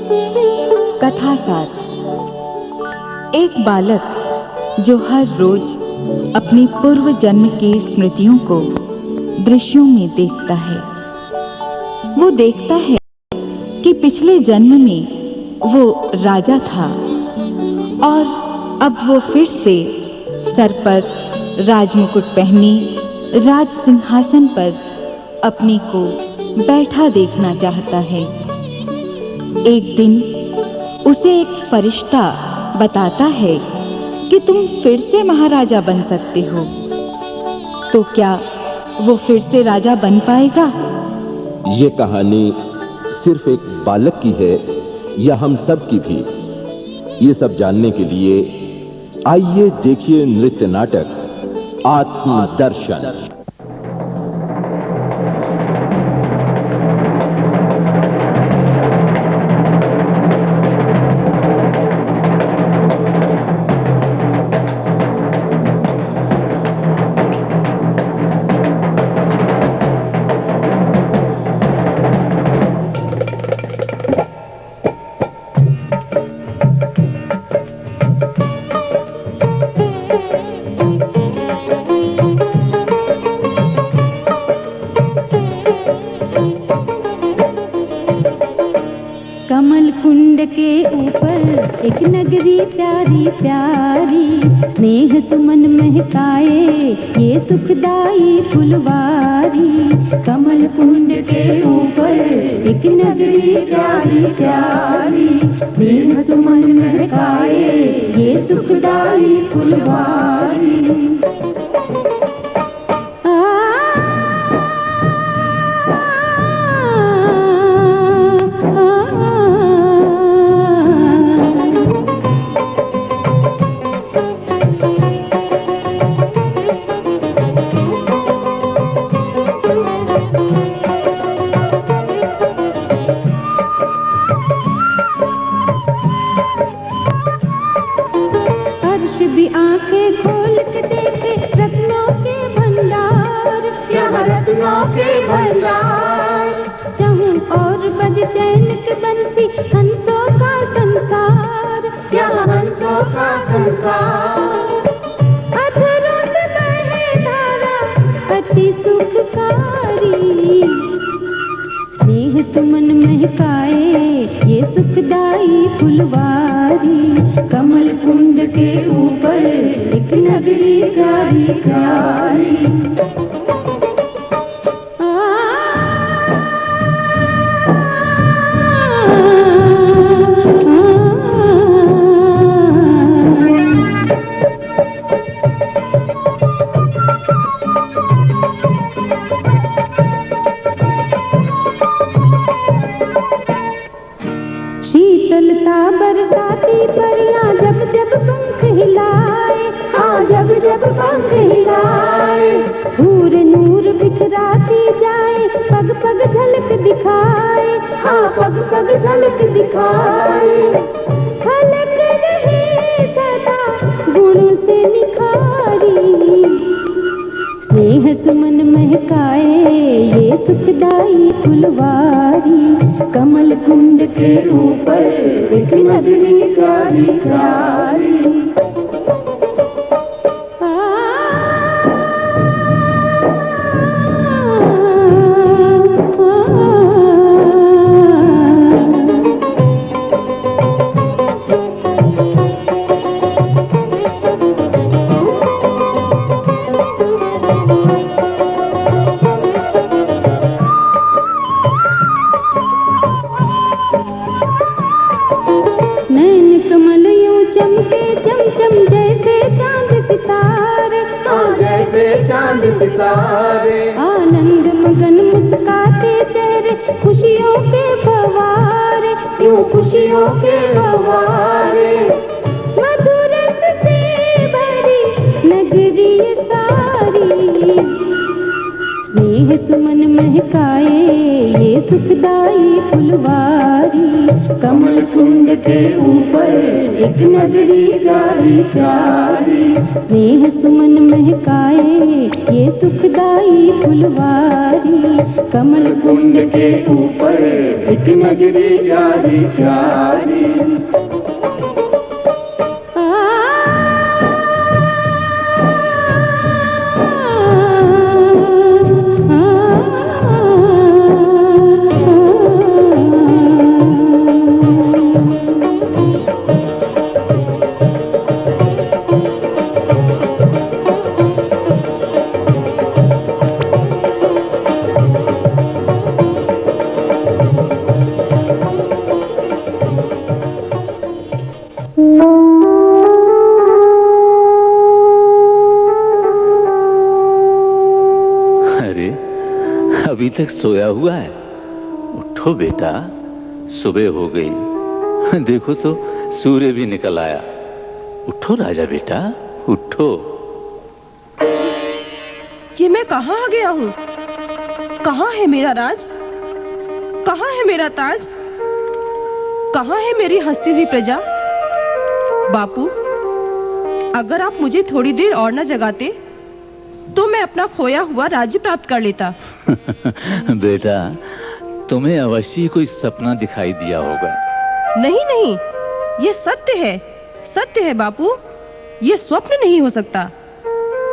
कथा सार। एक बालक जो हर रोज अपनी पूर्व जन्म की स्मृतियों को दृश्यों में देखता है। वो देखता है कि पिछले जन्म में वो राजा था और अब वो फिर से सर पर राजमुकुट पहने राज सिंहासन पर अपने को बैठा देखना चाहता है। एक दिन उसे एक फरिश्ता बताता है कि तुम फिर से महाराजा बन सकते हो। तो क्या वो फिर से राजा बन पाएगा? ये कहानी सिर्फ एक बालक की है या हम सब की भी? ये सब जानने के लिए आइए देखिए नृत्य नाटक आत्मदर्शन। कमल कुंड के ऊपर एक नगरी प्यारी प्यारी, स्नेह सुमन महकाए ये सुखदाई फुलवारी। कमल कुंड के ऊपर एक नगरी प्यारी प्यारी, स्नेह सुमन महकाए ये सुखदाई फुलवारी। भी आंखें खोल के देखे रत्नों के भंडार, यहाँ रत्नों के भंडार। चाहूं और बज चैन के बंसी हंसों का संसार, यहाँ हंसों का संसार। अधरों से बहे धारा अति सुखकारी, स्नेह सुमन महकाए ये सुखदाई फुलवारी। कमल कुंड के ऊपर एक नगरी प्यारी प्यारी। शीतलता बरसाती परियां जब जब पंख हिलाए, हाँ जब जब पंख हिलाए। नूर नूर बिखराती जाए पग पग झलक दिखाए, हाँ पग पग झलक दिखाए। झलक रहे सदा गुण से निखारी, स्नेह सुमन महकाए ये सुखदाई फुलवारी। कमल कुंड के ऊपर एक नगरी प्यारी प्यारी। नैन कमल यूं चमके चमचम जैसे चांद सितारे, हाँ जैसे चांद सितारे। आनंद मगन मुस्काते चेहरे खुशियों के फव्वारे, यूं खुशियों के फव्वारे। मधुर से भरी नगरी सारी, स्नेह सुमन महकाए ये सुखदाई फुलवारी। कमल कुंड के ऊपर एक नगरी प्यारी प्यारी। स्नेह सुमन महकाए ये सुखदाई फुलवारी। कमल कुंड के ऊपर एक नगरी प्यारी प्यारी। अरे अभी तक सोया हुआ है? उठो बेटा, सुबह हो गई। देखो तो सूर्य भी निकल आया। उठो राजा बेटा, उठो। ये मैं कहाँ आ गया हूँ? कहाँ है मेरा राज? कहाँ है मेरा ताज? कहाँ है मेरी हंसती हुई प्रजा? बापू, अगर आप मुझे थोड़ी देर और न जगाते तो मैं अपना खोया हुआ राज्य प्राप्त कर लेता। बेटा, तुम्हें अवश्य कोई सपना दिखाई दिया होगा। नहीं नहीं, ये सत्य है, सत्य है बापू। ये स्वप्न नहीं हो सकता।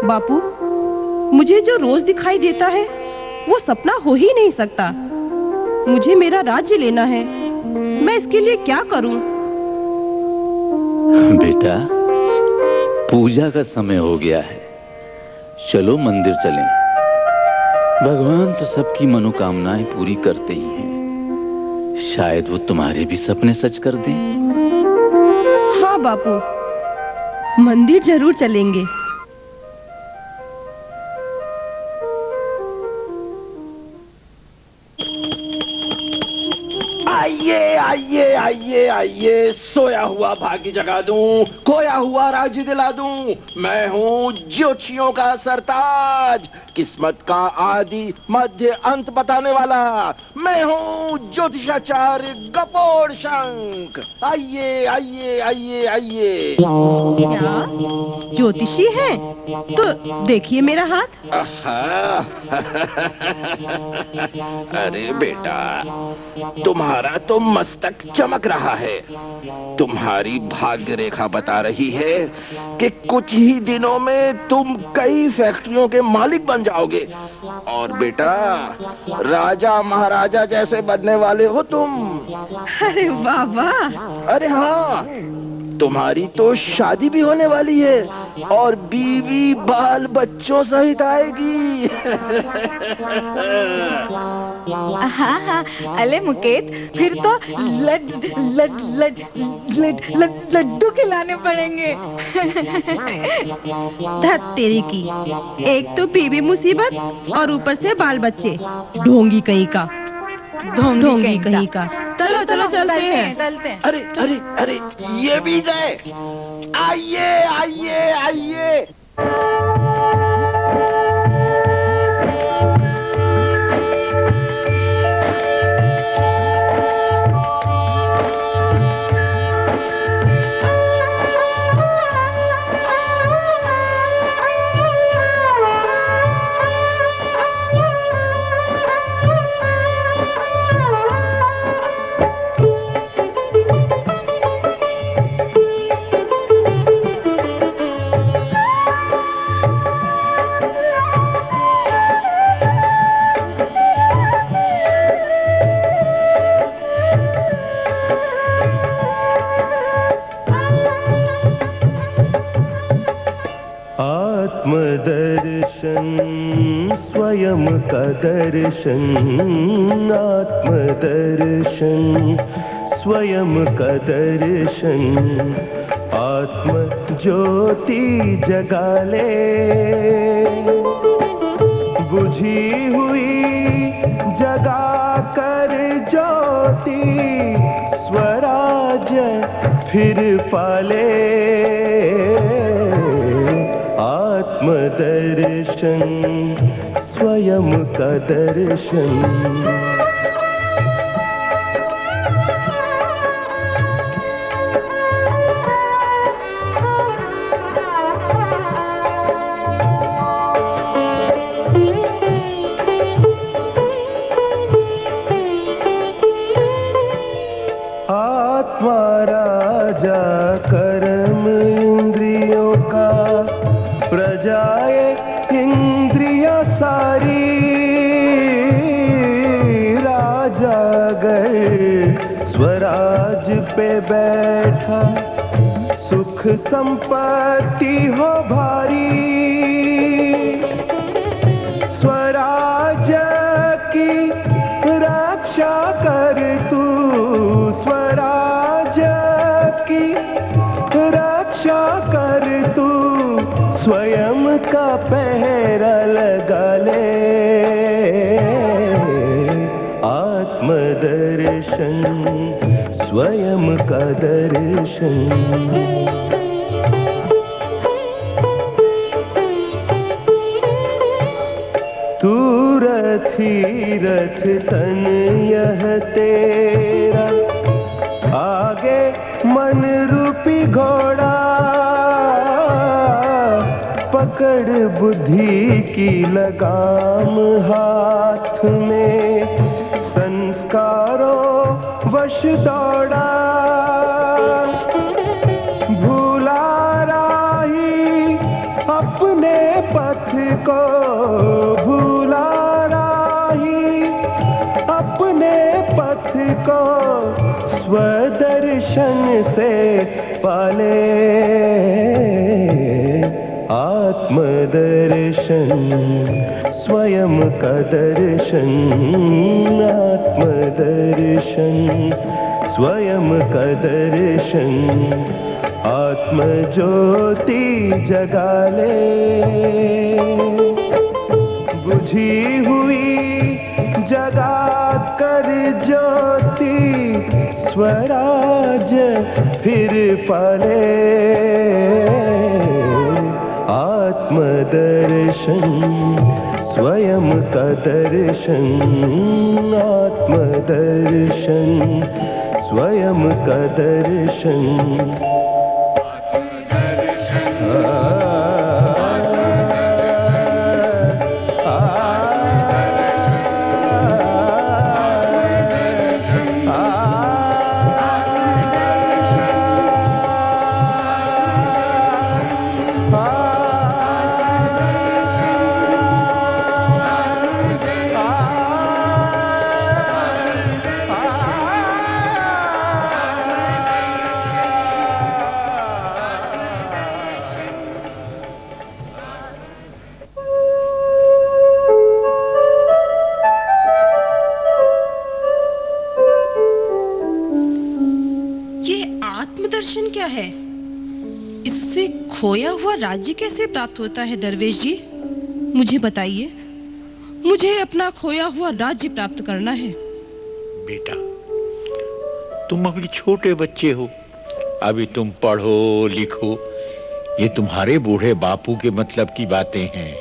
बापू, मुझे जो रोज दिखाई देता है वो सपना हो ही नहीं सकता। मुझे मेरा राज्य लेना है। मैं इसके लिए क्या करूं? बेटा, पूजा का समय हो गया है। चलो मंदिर चलें। भगवान तो सबकी मनोकामनाएं पूरी करते ही हैं। शायद वो तुम्हारे भी सपने सच कर दें। हाँ बापू, मंदिर जरूर चलेंगे। आइए आइए आइए आइए, सोया हुआ भाग्य जगा दूं, खोया हुआ राज्य दिला दूं। मैं हूँ ज्योतिषियों का सरताज, किस्मत का आदि मध्य अंत बताने वाला। मैं हूँ ज्योतिषाचार्य गपोड़ शंख। आइए आइए आइए आइए। क्या ज्योतिषी हैं? तो देखिए मेरा हाथ। अरे बेटा, तुम्हारा तो मस्तक चमक रहा है। तुम्हारी भाग्य रेखा बता रही है कि कुछ ही दिनों में तुम कई फैक्ट्रियों के मालिक बन जाओगे। और बेटा, राजा महाराजा जैसे बनने वाले हो तुम। अरे वाह वाह। अरे हाँ, तुम्हारी तो शादी भी होने वाली है और बीवी बाल बच्चों सहित आएगी। हाँ हाँ, अले मुकेत, फिर तो लड्डू खिलाने पड़ेंगे। धत तेरी की, एक तो बीवी मुसीबत और ऊपर से बाल बच्चे। ढोंगी कहीं का, ढोंगी कहीं का। चलो चलो चलते हैं। अरे अरे अरे, ये भी गए। आइए आइए आइए। आत्मदर्शन स्वयं का दर्शन, आत्मदर्शन स्वयं का दर्शन। आत्म ज्योति जगा ले, बुझी हुई जगा कर ज्योति, स्वराज फिर पाले। आत्मदर्शन स्वयं का दर्शन। आत्मा राजा कर्म इंद्रियों का, प्रजाए इंद्रिया सारी। राजा अगर स्वराज पे बैठा, सुख संपत्ति हो भारी। स्वराज की रक्षा कर तू, स्वराज की रक्षा कर तू, स्वयं का पहरा लगा ले। आत्मदर्शन, स्वयं का दर्शन। तू रथी रथ तन यह तेरा, आगे मन रूपी घोड़ा। पकड़ बुद्धि की लगाम हाथ में, संस्कारों वश दौड़ा। भूला राही अपने पथ को, भूला राही अपने पथ को, स्वदर्शन से पाले। आत्मदर्शन, स्वयं का दर्शन। आत्मदर्शन, स्वयं का दर्शन। आत्मज्योति जगा ले, बुझी हुई जगा कर ज्योति, स्वराज फिर पाले। आत्मदर्शन, स्वयं का दर्शन। आत्मदर्शन, स्वयं का दर्शन। आत्मदर्शन क्या है? इससे खोया हुआ राज्य कैसे प्राप्त होता है दरवेश जी? मुझे बताइए, मुझे अपना खोया हुआ राज्य प्राप्त करना है। बेटा, तुम अभी छोटे बच्चे हो, अभी तुम पढ़ो लिखो, ये तुम्हारे बूढ़े बापू के मतलब की बातें हैं।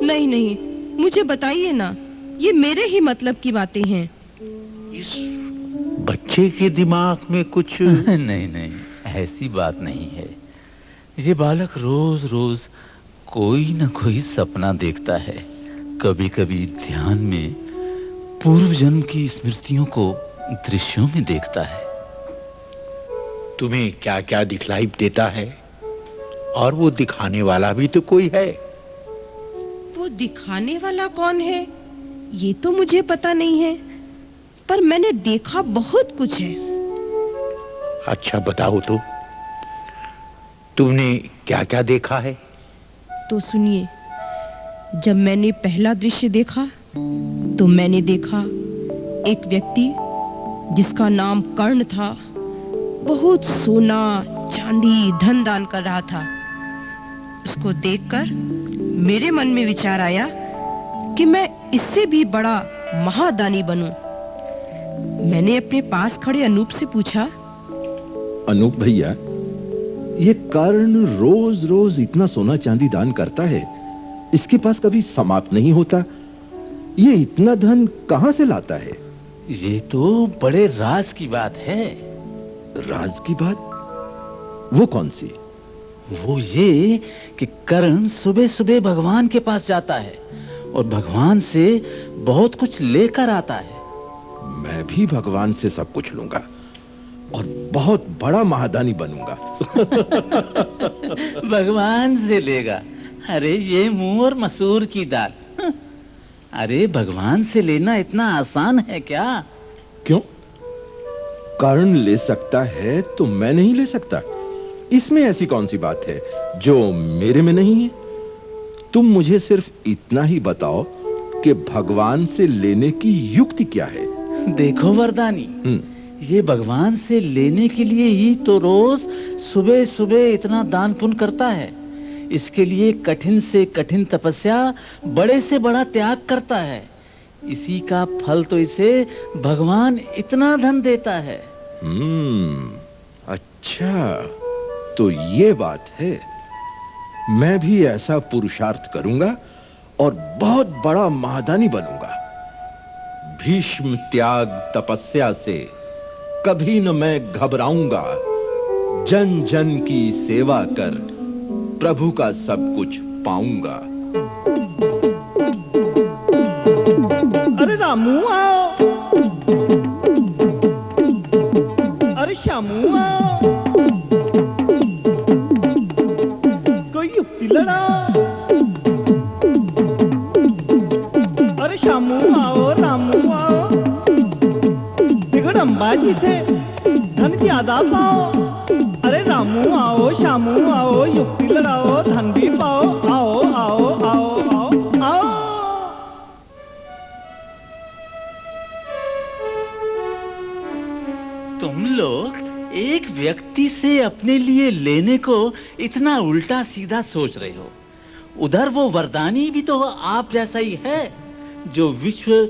नहीं नहीं, मुझे बताइए ना, ये मेरे ही मतलब की बातें हैं। इस बच्चे के दिमाग में कुछ नहीं नहीं, ऐसी बात नहीं है। ये बालक रोज रोज कोई न कोई सपना देखता है। कभी कभी ध्यान में पूर्व जन्म की स्मृतियों को दृश्यों में देखता है। तुम्हें क्या क्या दिखलाई देता है? और वो दिखाने वाला भी तो कोई है। वो दिखाने वाला कौन है ये तो मुझे पता नहीं है, पर मैंने देखा बहुत कुछ है। अच्छा बताओ तो, तुमने क्या क्या देखा है? तो सुनिए, जब मैंने पहला दृश्य देखा तो मैंने देखा एक व्यक्ति जिसका नाम कर्ण था, बहुत सोना चांदी धन दान कर रहा था। उसको देखकर मेरे मन में विचार आया कि मैं इससे भी बड़ा महादानी बनूं। मैंने अपने पास खड़े अनूप से पूछा, अनूप भैया, ये कर्ण रोज रोज इतना सोना चांदी दान करता है, इसके पास कभी समाप्त नहीं होता, ये इतना धन कहां से लाता है? ये तो बड़े राज की बात है। राज की बात? वो कौन सी? वो ये कि कर्ण सुबह सुबह भगवान के पास जाता है और भगवान से बहुत कुछ लेकर आता है। मैं भी भगवान से सब कुछ लूंगा और बहुत बड़ा महादानी बनूंगा। भगवान से लेगा? अरे ये मुंह और मसूर की दाल। अरे भगवान से लेना इतना आसान है क्या? क्यों? कर्ण ले सकता है तो मैं नहीं ले सकता? इसमें ऐसी कौन सी बात है जो मेरे में नहीं है? तुम मुझे सिर्फ इतना ही बताओ कि भगवान से लेने की युक्ति क्या है। देखो वरदानी, ये भगवान से लेने के लिए ही तो रोज सुबह सुबह इतना दान पुण्य करता है। इसके लिए कठिन से कठिन तपस्या, बड़े से बड़ा त्याग करता है। इसी का फल तो इसे भगवान इतना धन देता है। अच्छा, तो ये बात है। मैं भी ऐसा पुरुषार्थ करूंगा और बहुत बड़ा महादानी बनूंगा। भीष्म त्याग तपस्या से कभी न मैं घबराऊंगा। जन जन की सेवा कर प्रभु का सब कुछ पाऊंगा। अरे रामू आओ, अरे श्यामू आओ, कोई युक्ति लड़ाओ। अरे श्यामू आओ, रामू आओ, दिगड़म्बा जी से धन ज्यादा पाओ। अरे रामू आओ, श्यामू आओ, युक्ति लड़ाओ, धन भी पाओ। आओ आओ आओ आओ आओ। तुम लोग एक व्यक्ति से अपने लिए लेने को इतना उल्टा सीधा सोच रहे हो। उधर वो वरदानी भी तो आप जैसा ही है, जो विश्व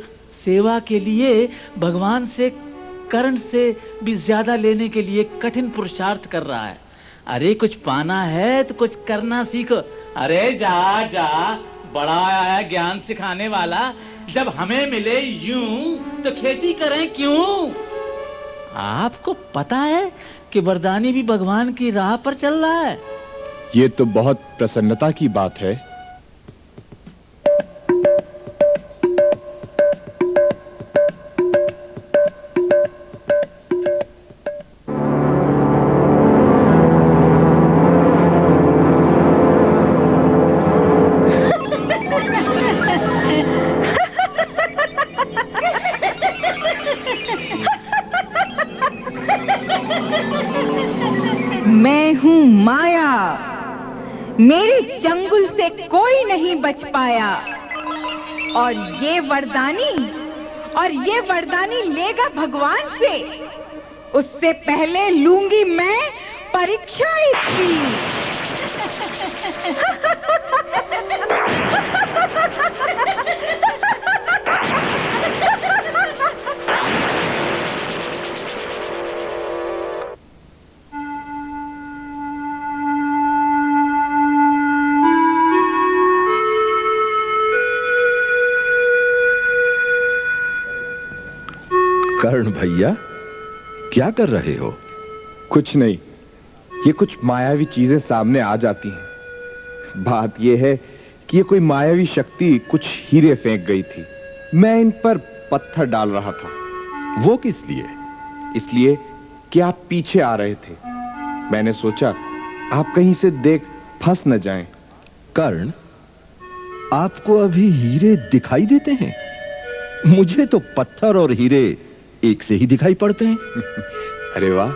सेवा के लिए भगवान से, कर्ण से भी ज्यादा लेने के लिए कठिन पुरुषार्थ कर रहा है। अरे कुछ पाना है तो कुछ करना सीखो। अरे जा जा, बड़ा आया है ज्ञान सिखाने वाला। जब हमें मिले यूं तो खेती करें क्यों? आपको पता है कि वरदानी भी भगवान की राह पर चल रहा है। ये तो बहुत प्रसन्नता की बात है। मैं हूँ माया, मेरे चंगुल से कोई नहीं बच पाया। और ये वरदानी लेगा भगवान से। उससे पहले लूंगी मैं परीक्षा इसकी। कर्ण भैया, क्या कर रहे हो? कुछ नहीं, ये कुछ मायावी चीजें सामने आ जाती हैं। बात यह है कि ये कोई मायावी शक्ति कुछ हीरे फेंक गई थी। मैं इन पर पत्थर डाल रहा था। वो किस लिए? इसलिए कि आप पीछे आ रहे थे। मैंने सोचा आप कहीं से देख फंस न जाएं। कर्ण, आपको अभी हीरे दिखाई देते हैं? मुझे तो पत्थर और हीरे एक से ही दिखाई पड़ते हैं। अरे वाह,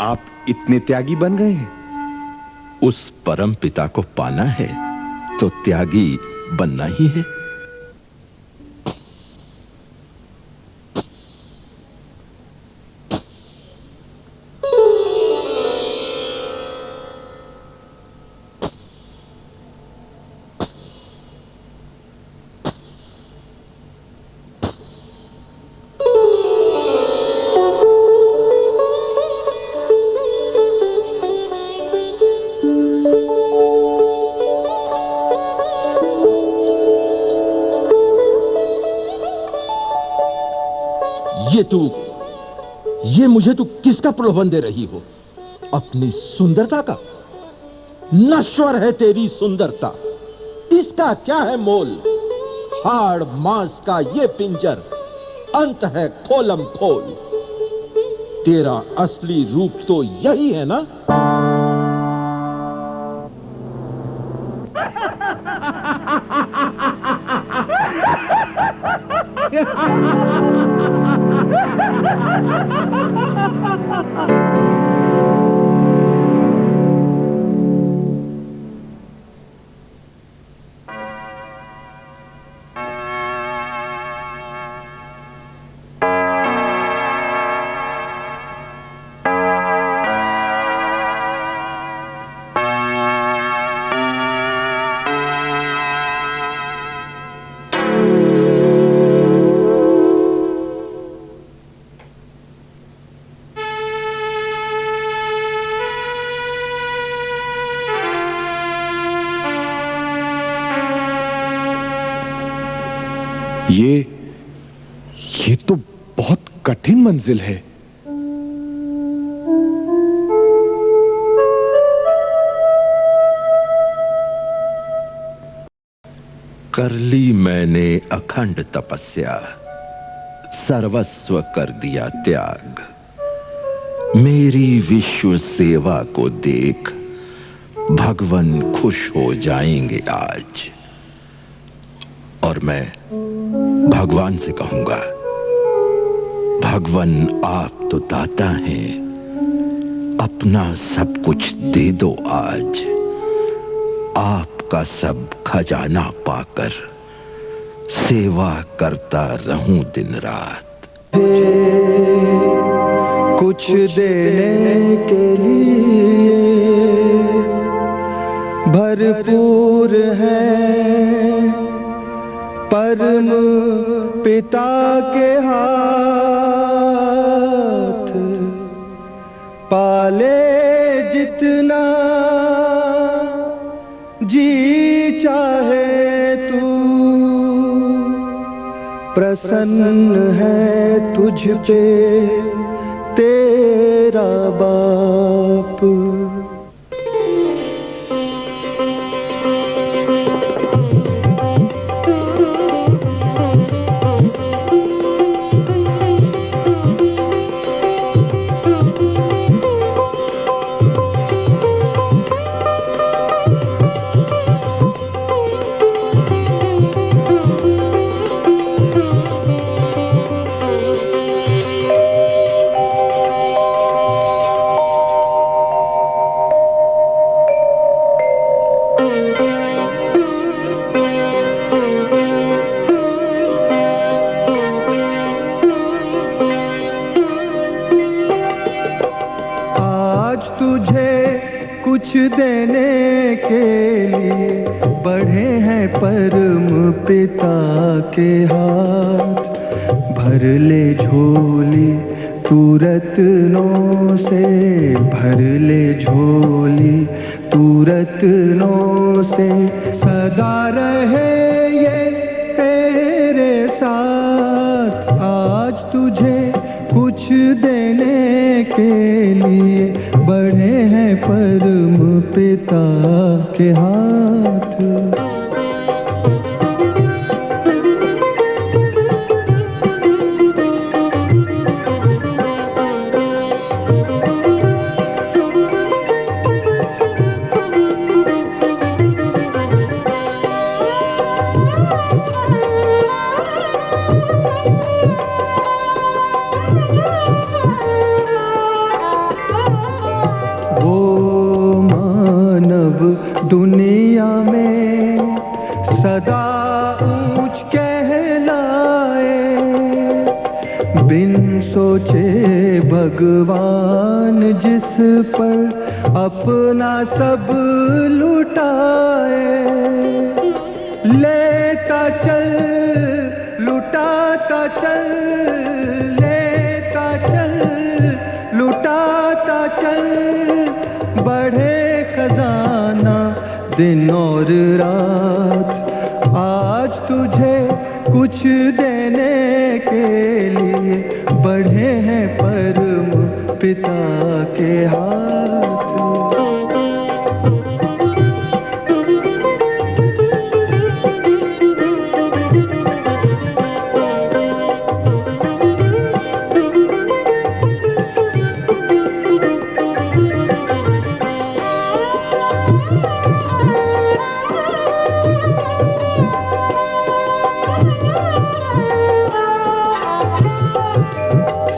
आप इतने त्यागी बन गए हैं। उस परम पिता को पाना है तो त्यागी बनना ही है। ये मुझे तू किसका प्रलोभन दे रही हो? अपनी सुंदरता का? नश्वर है तेरी सुंदरता, इसका क्या है मोल? हाड़ मांस का ये पिंजर, अंत है खोलम खोल। तेरा असली रूप तो यही है ना? ये तो बहुत कठिन मंजिल है। कर ली मैंने अखंड तपस्या, सर्वस्व कर दिया त्याग। मेरी विश्व सेवा को देख भगवान खुश हो जाएंगे आज। और मैं भगवान से कहूंगा, भगवान आप तो दाता हैं, अपना सब कुछ दे दो आज। आपका सब खजाना पाकर सेवा करता रहूं दिन रात। कुछ देने के लिए भरपूर है परम पिता के हाथ। पाले जितना जी चाहे तू, प्रसन्न है तुझ पे तेरा बाप। कुछ देने के लिए बढ़े हैं परम पिता के हाथ। भर ले झोली तू रत्नों से, भर ले झोली तू रत्नों से। सदा रहे ये तेरे साथ। आज तुझे कुछ देने के लिए बढ़े हैं परम पिता के हाथ। दुनिया में सदा ऊंच कहलाए, बिन सोचे भगवान जिस पर अपना सब लुटाए। लेता चल लुटाता चल, लेता चल लुटाता चल। बढ़े खजाना दिन और रात। आज तुझे कुछ देने के लिए बढ़े हैं परम पिता के हाथ।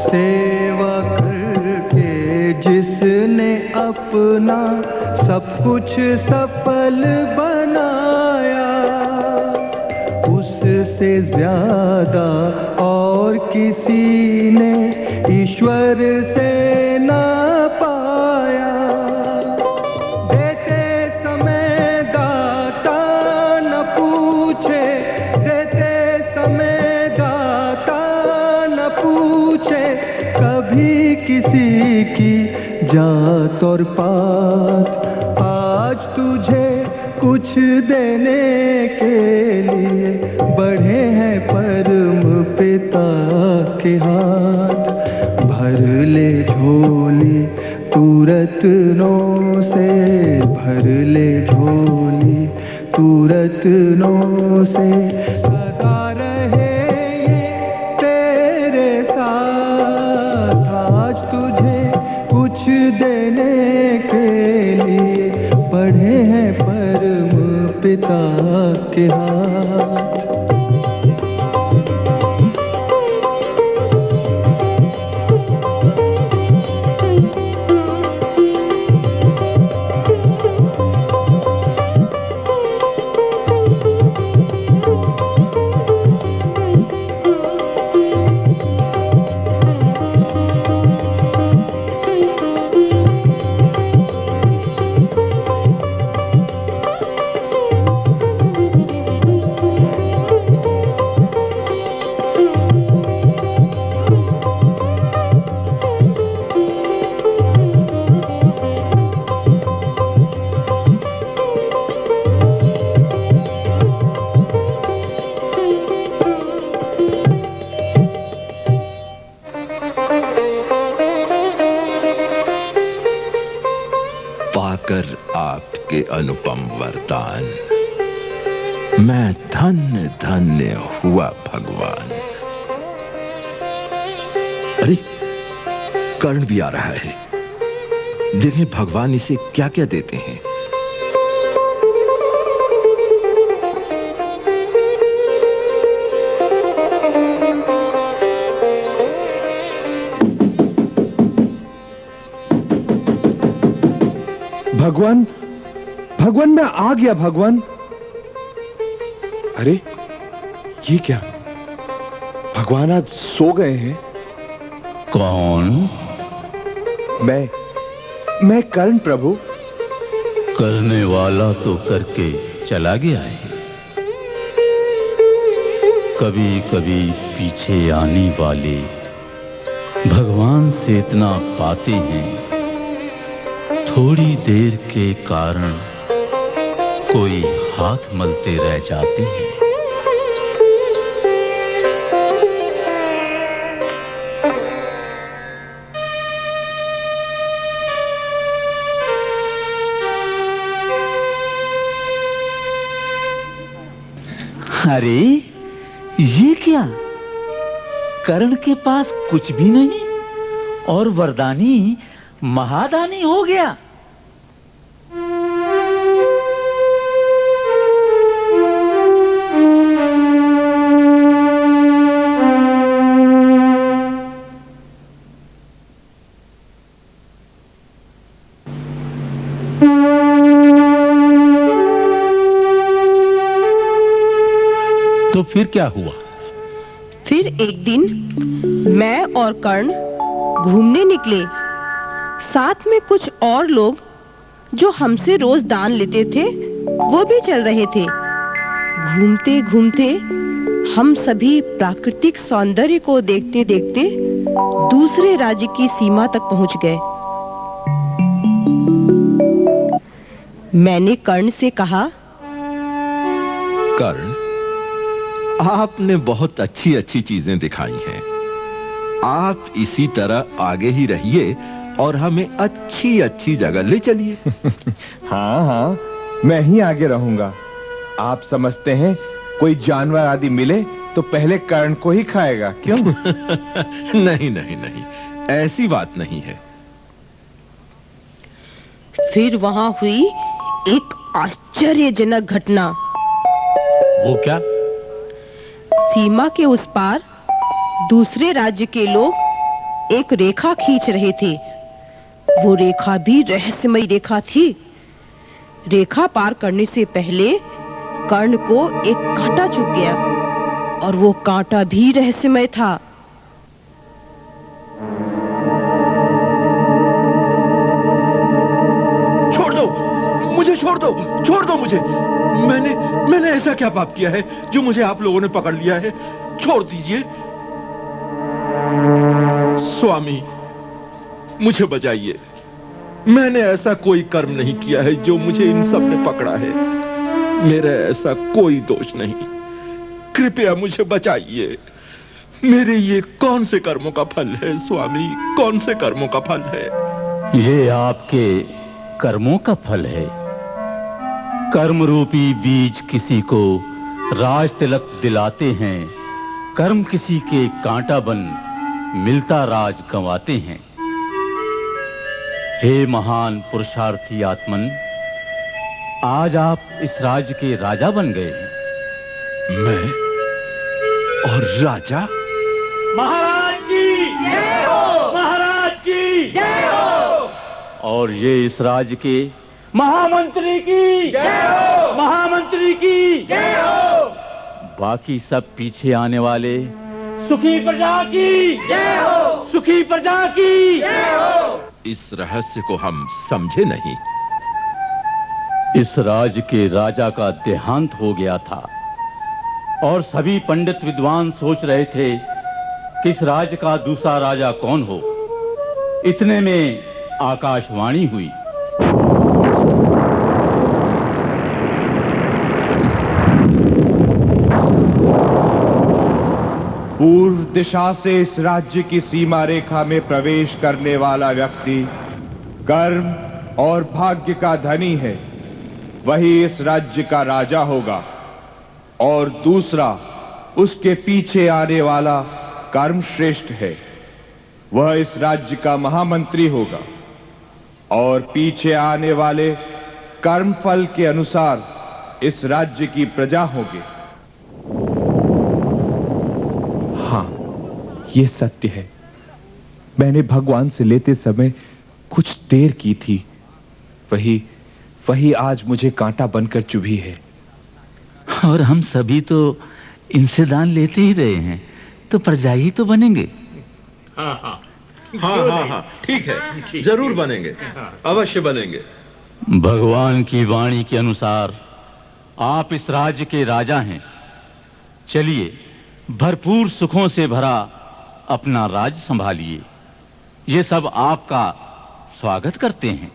सेवा करके जिसने अपना सब कुछ सफल बनाया, उससे ज्यादा और किसी ने ईश्वर से ना पाया। देते समय दाता न पूछे, देते समय दाता न पूछे कभी किसी की जात और पात। आज तुझे कुछ देने के लिए बढ़े हैं परम पिता के हाथ। भर ले झोली तू रत्नों से, भर ले झोली तू रत्नों से, सदा रहे ये तेरे साथ। आज तुझे कुछ देने के लिए बढ़े हैं परम पिता के हाथ। पाकर आपके अनुपम वरदान मैं धन्य धन्य हुआ भगवान। अरे कर्ण भी आ रहा है, देखें भगवान इसे क्या क्या देते हैं। भगवान, भगवान मैं आ गया भगवान। अरे ये क्या, भगवान आज सो गए हैं? कौन? मैं कर्ण प्रभु। करने वाला तो करके चला गया है, कभी कभी पीछे आने वाले भगवान से इतना पाते हैं, थोड़ी देर के कारण कोई हाथ मलते रह जाते हैं। अरे ये क्या, कर्ण के पास कुछ भी नहीं और वरदानी महादानी हो गया। तो फिर क्या हुआ? फिर एक दिन मैं और कर्ण घूमने निकले, साथ में कुछ और लोग जो हमसे रोज दान लेते थे वो भी चल रहे थे। घूमते घूमते हम सभी प्राकृतिक सौंदर्य को देखते देखते दूसरे राज्य की सीमा तक पहुंच गए। मैंने कर्ण से कहा, कर्ण, आपने बहुत अच्छी अच्छी चीजें दिखाई हैं, आप इसी तरह आगे ही रहिए और हमें अच्छी अच्छी जगह ले चलिए। हाँ हाँ, मैं ही आगे रहूंगा। आप समझते हैं कोई जानवर आदि मिले तो पहले कर्ण को ही खाएगा, क्यों? नहीं नहीं नहीं, ऐसी बात नहीं है। फिर वहां हुई एक आश्चर्यजनक घटना। वो क्या? सीमा के उस पार दूसरे राज्य के लोग एक रेखा खींच रहे थे। वो रेखा भी रहस्यमयी रेखा थी। रेखा पार करने से पहले कर्ण को एक कांटा चुभ गया और वो कांटा भी रहस्यमय था। छोड़ दो मुझे, छोड़ दो मुझे। मैंने ऐसा क्या पाप किया है जो मुझे आप लोगों ने पकड़ लिया है? छोड़ दीजिए। स्वामी, मुझे बचाइए। मैंने ऐसा कोई कर्म नहीं किया है जो मुझे इन सब ने पकड़ा है। मेरा ऐसा कोई दोष नहीं। कृपया मुझे बचाइए। मेरे ये कौन से कर्मों का फल है स्वामी? कौन से कर्मों का फल है? ये आपके कर्मों का फल है। कर्म रूपी बीज किसी को राज तिलक दिलाते हैं, कर्म किसी के कांटा बन मिलता राज गंवाते हैं। हे महान पुरुषार्थी आत्मन, आज आप इस राज्य के राजा बन गए हैं। मैं और राजा? महाराज की जय हो! महाराज की जय हो! और ये इस राज्य के महामंत्री की जय हो! महामंत्री की जय हो! बाकी सब पीछे आने वाले सुखी प्रजा की जय हो! सुखी प्रजा की जय हो! इस रहस्य को हम समझे नहीं। इस राज्य के राजा का देहांत हो गया था और सभी पंडित विद्वान सोच रहे थे कि इस राज्य का दूसरा राजा कौन हो। इतने में आकाशवाणी हुई। पूर्व दिशा से इस राज्य की सीमा रेखा में प्रवेश करने वाला व्यक्ति कर्म और भाग्य का धनी है, वही इस राज्य का राजा होगा। और दूसरा, उसके पीछे आने वाला कर्म श्रेष्ठ है, वह इस राज्य का महामंत्री होगा। और पीछे आने वाले कर्म फल के अनुसार इस राज्य की प्रजा होगी। हाँ, यह सत्य है। मैंने भगवान से लेते समय कुछ देर की थी, वही आज मुझे कांटा बनकर चुभी है। और हम सभी तो इनसे दान लेते ही रहे हैं, तो प्रजा ही तो बनेंगे। हाँ, ठीक है, जरूर बनेंगे, अवश्य बनेंगे। भगवान की वाणी के अनुसार आप इस राज्य के राजा हैं। चलिए, भरपूर सुखों से भरा अपना राज संभालिए। ये सब आपका स्वागत करते हैं।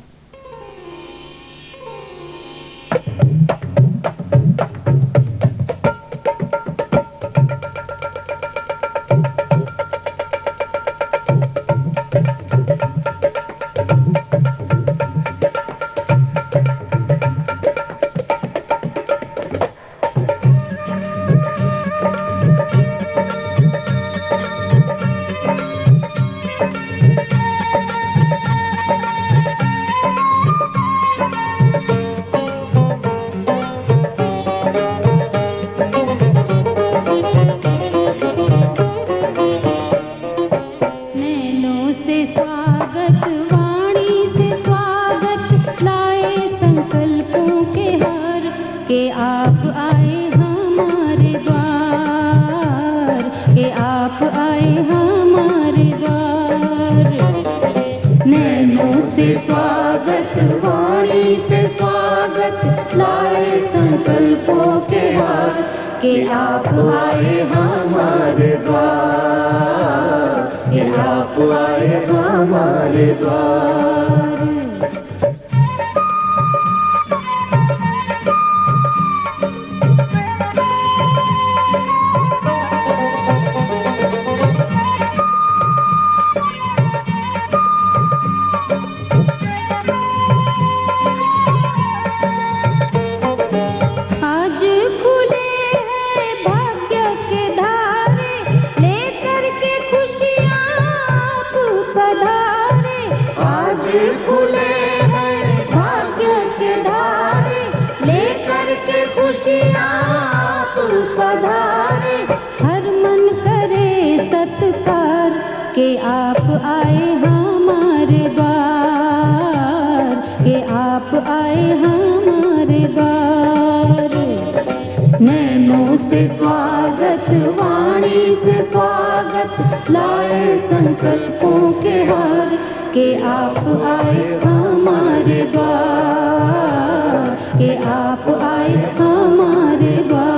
आप आए हमारे द्वार। नैनों से स्वागत, वाणी से स्वागत, लाए संकल्पों के हार के आप आए हमारे द्वार, के आप आए हमारे द्वार।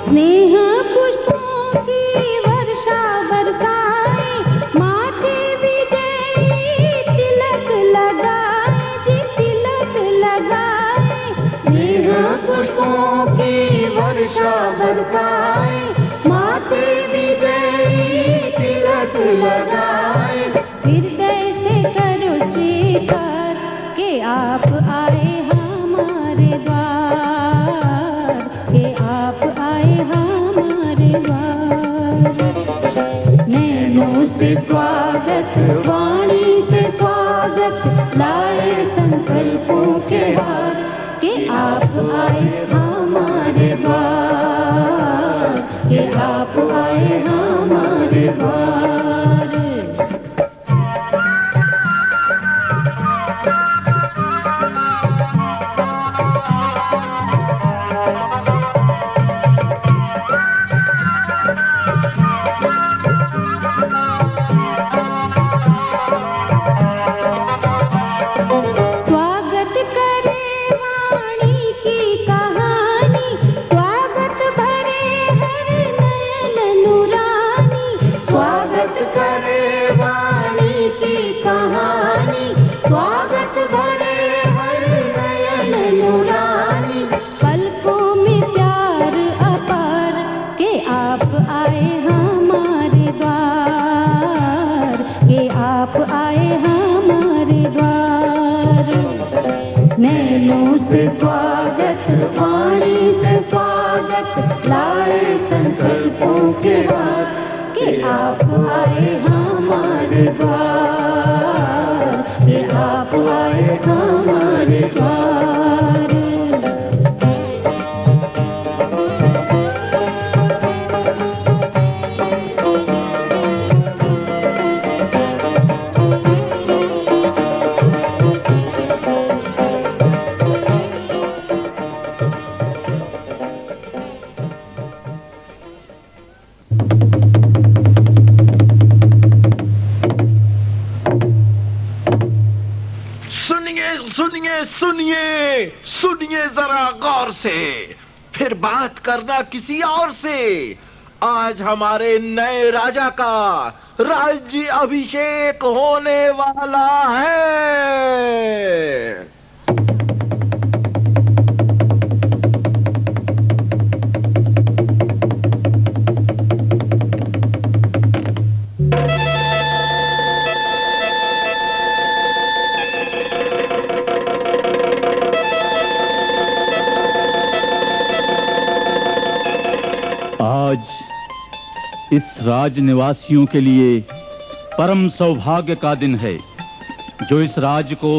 स्नेह पुष्पों की वर्षा बरसाए, माथे विजयी तिलक लगाए जी, तिलक लगाए। स्नेह पुष्पों की वर्षा बरसाए, माथे विजयी तिलक लगाए। हृदय से करो स्वीकार के आप आए हमारे द्वार, के आप आए हमारे द्वार। नैनों से स्वागत, वाणी से स्वागत, लाए संकल्पों के हार के आप आए हमारे द्वार, के आप आए हमारे द्वार। स्वागत करे वाणी की कहानी, स्वागत भरे हर नयन नुरानी। स्वागत करे वाणी की कहानी, स्वागत भरे हर नयन नुरानी। पलकों में प्यार अपार के आप आए हमारे द्वार, के आप आए हमारे द्वार। नैनों से स्वागत, वाणी से स्वागत, लाए संकल्पों के हार के आप आए हमारे द्वार, के आप आए हमारे द्वार। सुनिए सुनिए सुनिए जरा गौर से, फिर बात करना किसी और से। आज हमारे नए राजा का राज्य अभिषेक होने वाला है। आज इस राज निवासियों के लिए परम सौभाग्य का दिन है, जो इस राज्य को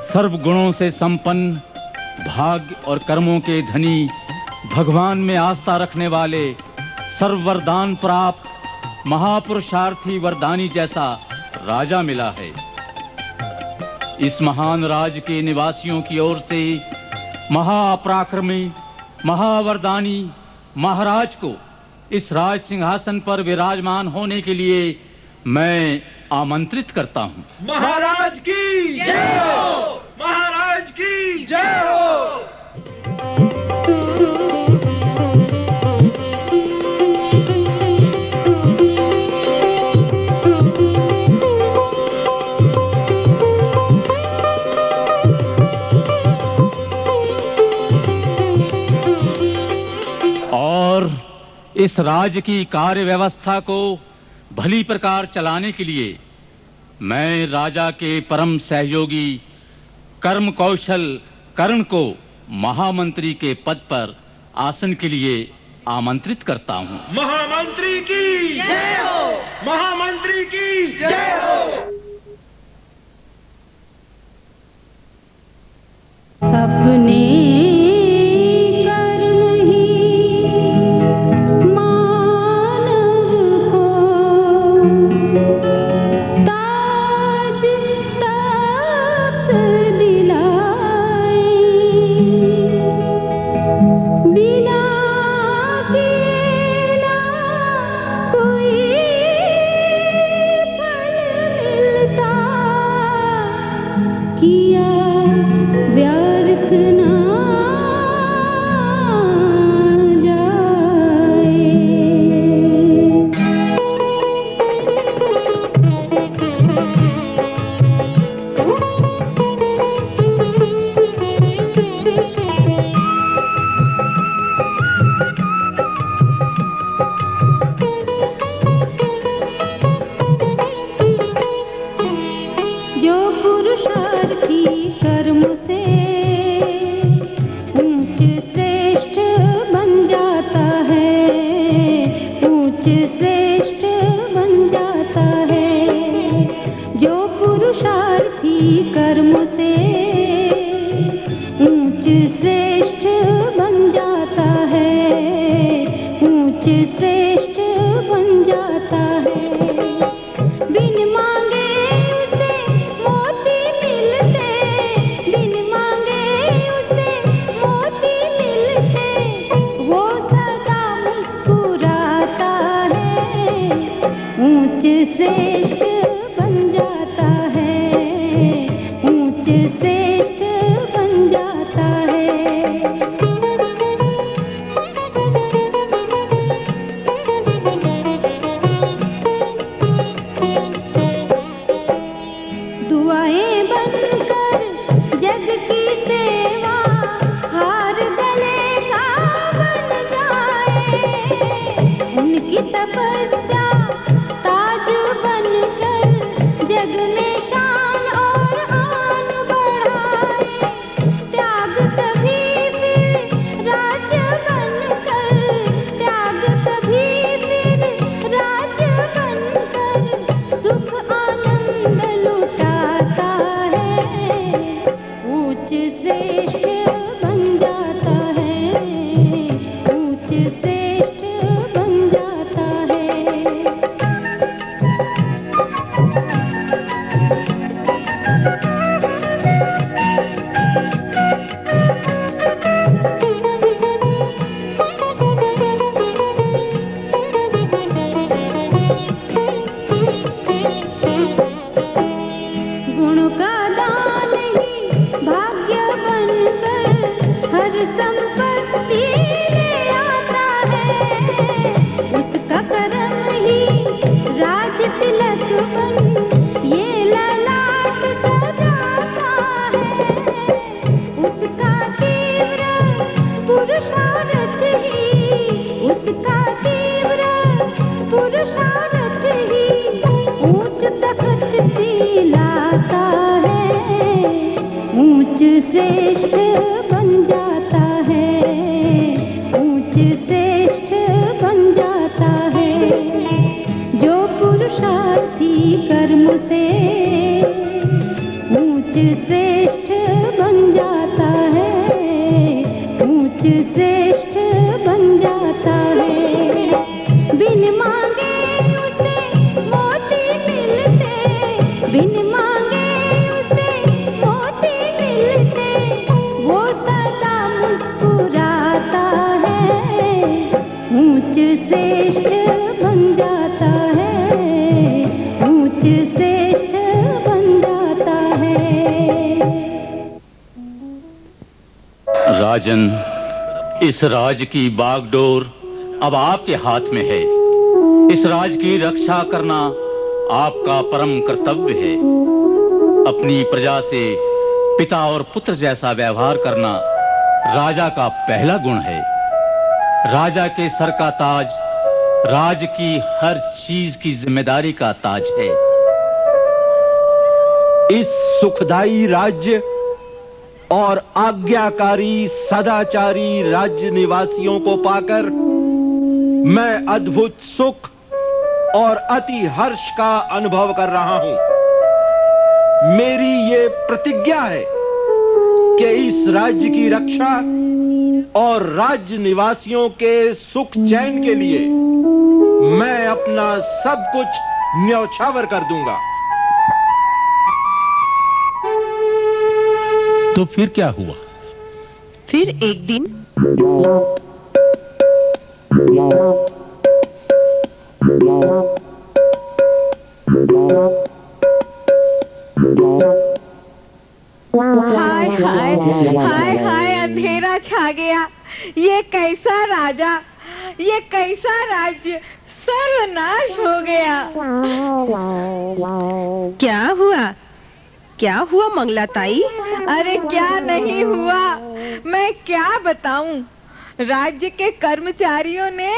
सर्व गुणों से संपन्न, भाग्य और कर्मों के धनी, भगवान में आस्था रखने वाले, सर्व वरदान प्राप्त, महापुरुषार्थी वरदानी जैसा राजा मिला है। इस महान राज्य के निवासियों की ओर से महापराक्रमी, महावरदानी महाराज को इस राज सिंहासन पर विराजमान होने के लिए मैं आमंत्रित करता हूं। महाराज की जय हो! महाराज की जय हो! और इस राज्य की कार्य व्यवस्था को भली प्रकार चलाने के लिए मैं राजा के परम सहयोगी कर्म कौशल कर्ण को महामंत्री के पद पर आसन के लिए आमंत्रित करता हूं। महामंत्री की जय हो! महामंत्री की जय हो। अपने कर्म ही मानव को ताज तख्त दिलाए, बिना के ना कोई फल मिलता, किया व्यर्थ ना जो पुरुषार्थी कर्म से ऊंच श्रेष्ठ बन जाता है, ऊंच श्रेष्ठ बन जाता है। जो पुरुषार्थी कर्म से ऊंच श्रेष्ठ बन जाता है, ऊंच श्रेष्ठ बन जाता है। बिन मांगे उसे मोती मिलते, बिन मांगे उसे मोती मिलते, वो सदा मुस्कुराता है, ऊंच श्रेष्ठ बन जाता है, ऊंच श्रेष्ठ बन जाता है। दुआएं बनकर जग की सेवा हार गले का बन जाए, उनकी तपस्या ताज बनकर जग में शान और आन बढ़ाए। त्याग तभी फिर राज बनकर, त्याग तभी फिर राज बनकर सुख आनंद लुटाता है, ऊंच श्रेष्ठ बन जाता है, ऊंच श्रेष्ठ बन जाता है। गुण का दान ही भाग्य बनकर हर संपत्ति ले आता है, उसका कर्म ही राज तिलक बन ये ललाट सजाता है। उसका तीव्र पुरुषार्थ ही, उसका तीव्र पुरुषार्थ ही ऊंच तख्त दिलाता है, ऊंच श्रेष्ठ बन जाता है, ऊंच श्रेष्ठ बन जाता है। जो पुरुषार्थी कर्म से ऊंच श्रेष्ठ बन जाता है, ऊंच श्रेष्ठ बन जाता है। बिन मांगे उसे मोती मिलते, बिन मांगे उसे मोती मिलते, वो सदा मुस्कुराता है, ऊंच श्रेष्ठ बन जाता है, ऊंच श्रेष्ठ बन जाता है। राजन, इस राज की बागडोर अब आपके हाथ में है। इस राज की रक्षा करना आपका परम कर्तव्य है। अपनी प्रजा से पिता और पुत्र जैसा व्यवहार करना राजा का पहला गुण है। राजा के सर का ताज राज की हर चीज की जिम्मेदारी का ताज है। इस सुखदाई राज्य और आज्ञाकारी सदाचारी राज्य निवासियों को पाकर मैं अद्भुत सुख और अति हर्ष का अनुभव कर रहा हूं। मेरी ये प्रतिज्ञा है कि इस राज्य की रक्षा और राज्य निवासियों के सुख चैन के लिए मैं अपना सब कुछ न्यौछावर कर दूंगा। तो फिर क्या हुआ? फिर एक दिन हाय हाय हाय हाय, अंधेरा छा गया। ये कैसा राजा, ये कैसा राज्य, सर्वनाश हो गया। क्या हुआ? क्या हुआ मंगला ताई? अरे क्या नहीं हुआ, मैं क्या बताऊं। राज्य के कर्मचारियों ने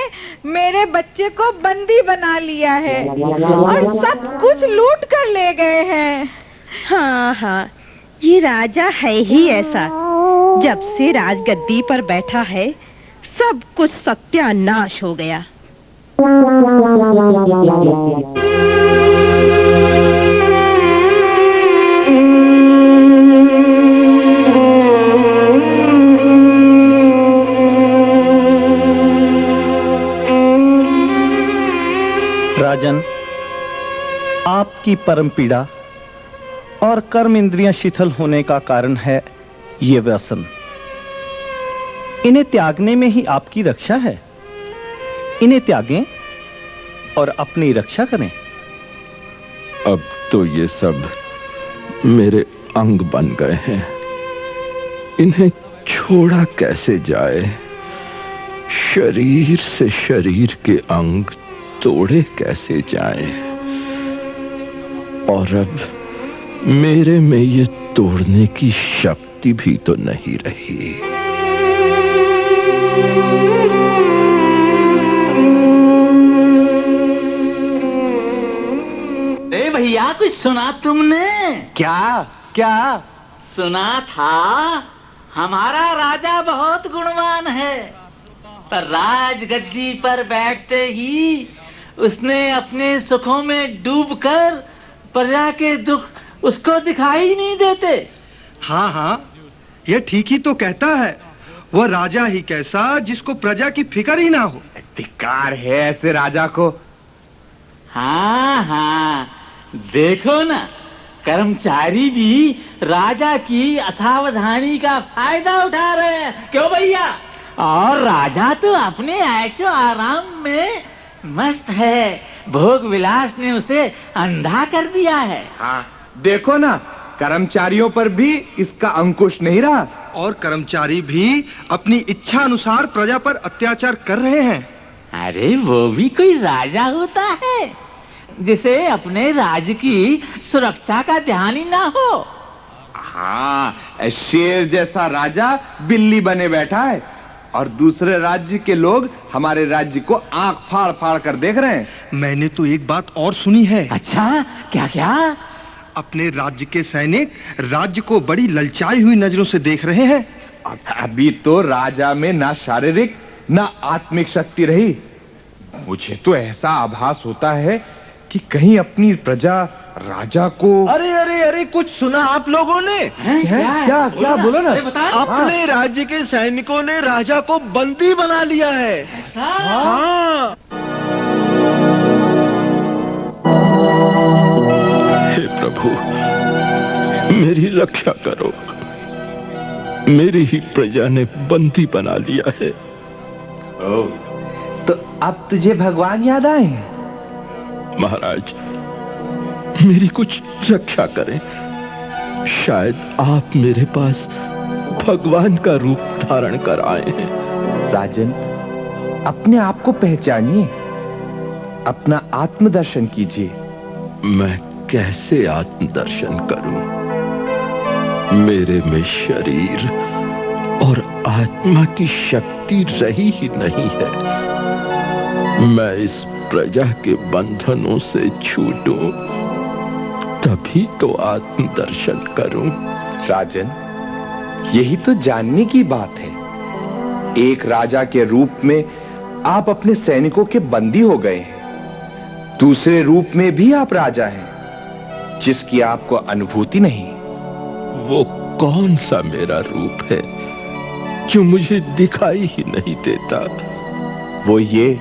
मेरे बच्चे को बंदी बना लिया है और सब कुछ लूट कर ले गए हैं। हाँ हाँ, ये राजा है ही ऐसा। जब से राजगद्दी पर बैठा है सब कुछ सत्यानाश हो गया। राजन, आपकी परम पीड़ा और कर्म इंद्रियां शिथिल होने का कारण है ये व्यसन। इन्हें त्यागने में ही आपकी रक्षा है। इन्हें त्यागें और अपनी रक्षा करें। अब तो ये सब मेरे अंग बन गए हैं, इन्हें छोड़ा कैसे जाए। शरीर से शरीर के अंग तोड़े कैसे जाए। और अब मेरे में ये तोड़ने की शक्ति भी तो नहीं रही। ए भैया, कुछ सुना तुमने? क्या क्या? सुना था हमारा राजा बहुत गुणवान है, पर राजगद्दी पर बैठते ही उसने अपने सुखों में डूबकर प्रजा के दुख उसको दिखाई नहीं देते। हाँ हाँ, ये ठीक ही तो कहता है। वह राजा ही कैसा जिसको प्रजा की फिक्र ही ना हो। धिक्कार है ऐसे राजा को। हाँ हाँ, देखो ना, कर्मचारी भी राजा की असावधानी का फायदा उठा रहे हैं। क्यों भैया? और राजा तो अपने ऐशो आराम में मस्त है। भोग विलास ने उसे अंधा कर दिया है। हाँ, देखो ना, कर्मचारियों पर भी इसका अंकुश नहीं रहा और कर्मचारी भी अपनी इच्छा अनुसार प्रजा पर अत्याचार कर रहे हैं। अरे वो भी कोई राजा होता है जिसे अपने राज्य की सुरक्षा का ध्यान ही ना हो। हाँ, शेर जैसा राजा बिल्ली बने बैठा है और दूसरे राज्य के लोग हमारे राज्य को आंख फाड़ फाड़ कर देख रहे हैं। मैंने तो एक बात और सुनी है। अच्छा, क्या क्या? अपने राज्य के सैनिक राज्य को बड़ी ललचाई हुई नजरों से देख रहे हैं। अभी तो राजा में ना शारीरिक ना आत्मिक शक्ति रही। मुझे तो ऐसा आभास होता है कि कहीं अपनी प्रजा राजा को। अरे अरे अरे, कुछ सुना आप लोगों ने? क्या क्या बोलो ना। अपने राज्य के सैनिकों ने राजा को बंदी बना लिया है। हाँ। हे प्रभु, मेरी रक्षा करो। मेरी ही प्रजा ने बंदी बना लिया है। तो अब तुझे भगवान याद आए? महाराज, मेरी कुछ रक्षा करें। शायद आप मेरे पास भगवान का रूप धारण कर आए हैं। राजन, अपने आप को पहचानिए, अपना आत्मदर्शन कीजिए। मैं कैसे आत्मदर्शन करूं? मेरे में शरीर और आत्मा की शक्ति रही ही नहीं है। मैं इस प्रजा के बंधनों से छूटूं, तभी तो आत्मदर्शन करूं। राजन, यही तो जानने की बात है। एक राजा के रूप में आप अपने सैनिकों के बंदी हो गए हैं, दूसरे रूप में भी आप राजा हैं, जिसकी आपको अनुभूति नहीं। वो कौन सा मेरा रूप है जो मुझे दिखाई ही नहीं देता? वो ये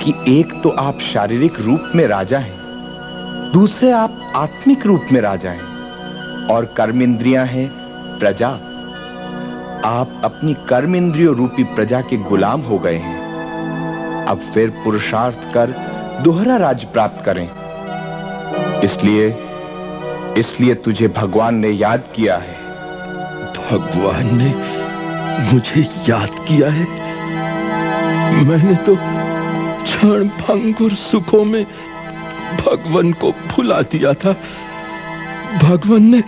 कि एक तो आप शारीरिक रूप में राजा हैं, दूसरे आप आत्मिक रूप में राजा हैं, और कर्म इंद्रियां हैं प्रजा। आप अपनी कर्म इंद्रियों रूपी प्रजा के गुलाम हो गए हैं। अब फिर पुरुषार्थ कर दोहरा राज्य प्राप्त करें। इसलिए तुझे भगवान ने याद किया है। भगवान ने मुझे याद किया है? मैंने तो क्षण भंगुर सुखों में भगवान को भुला दिया था। भगवान ने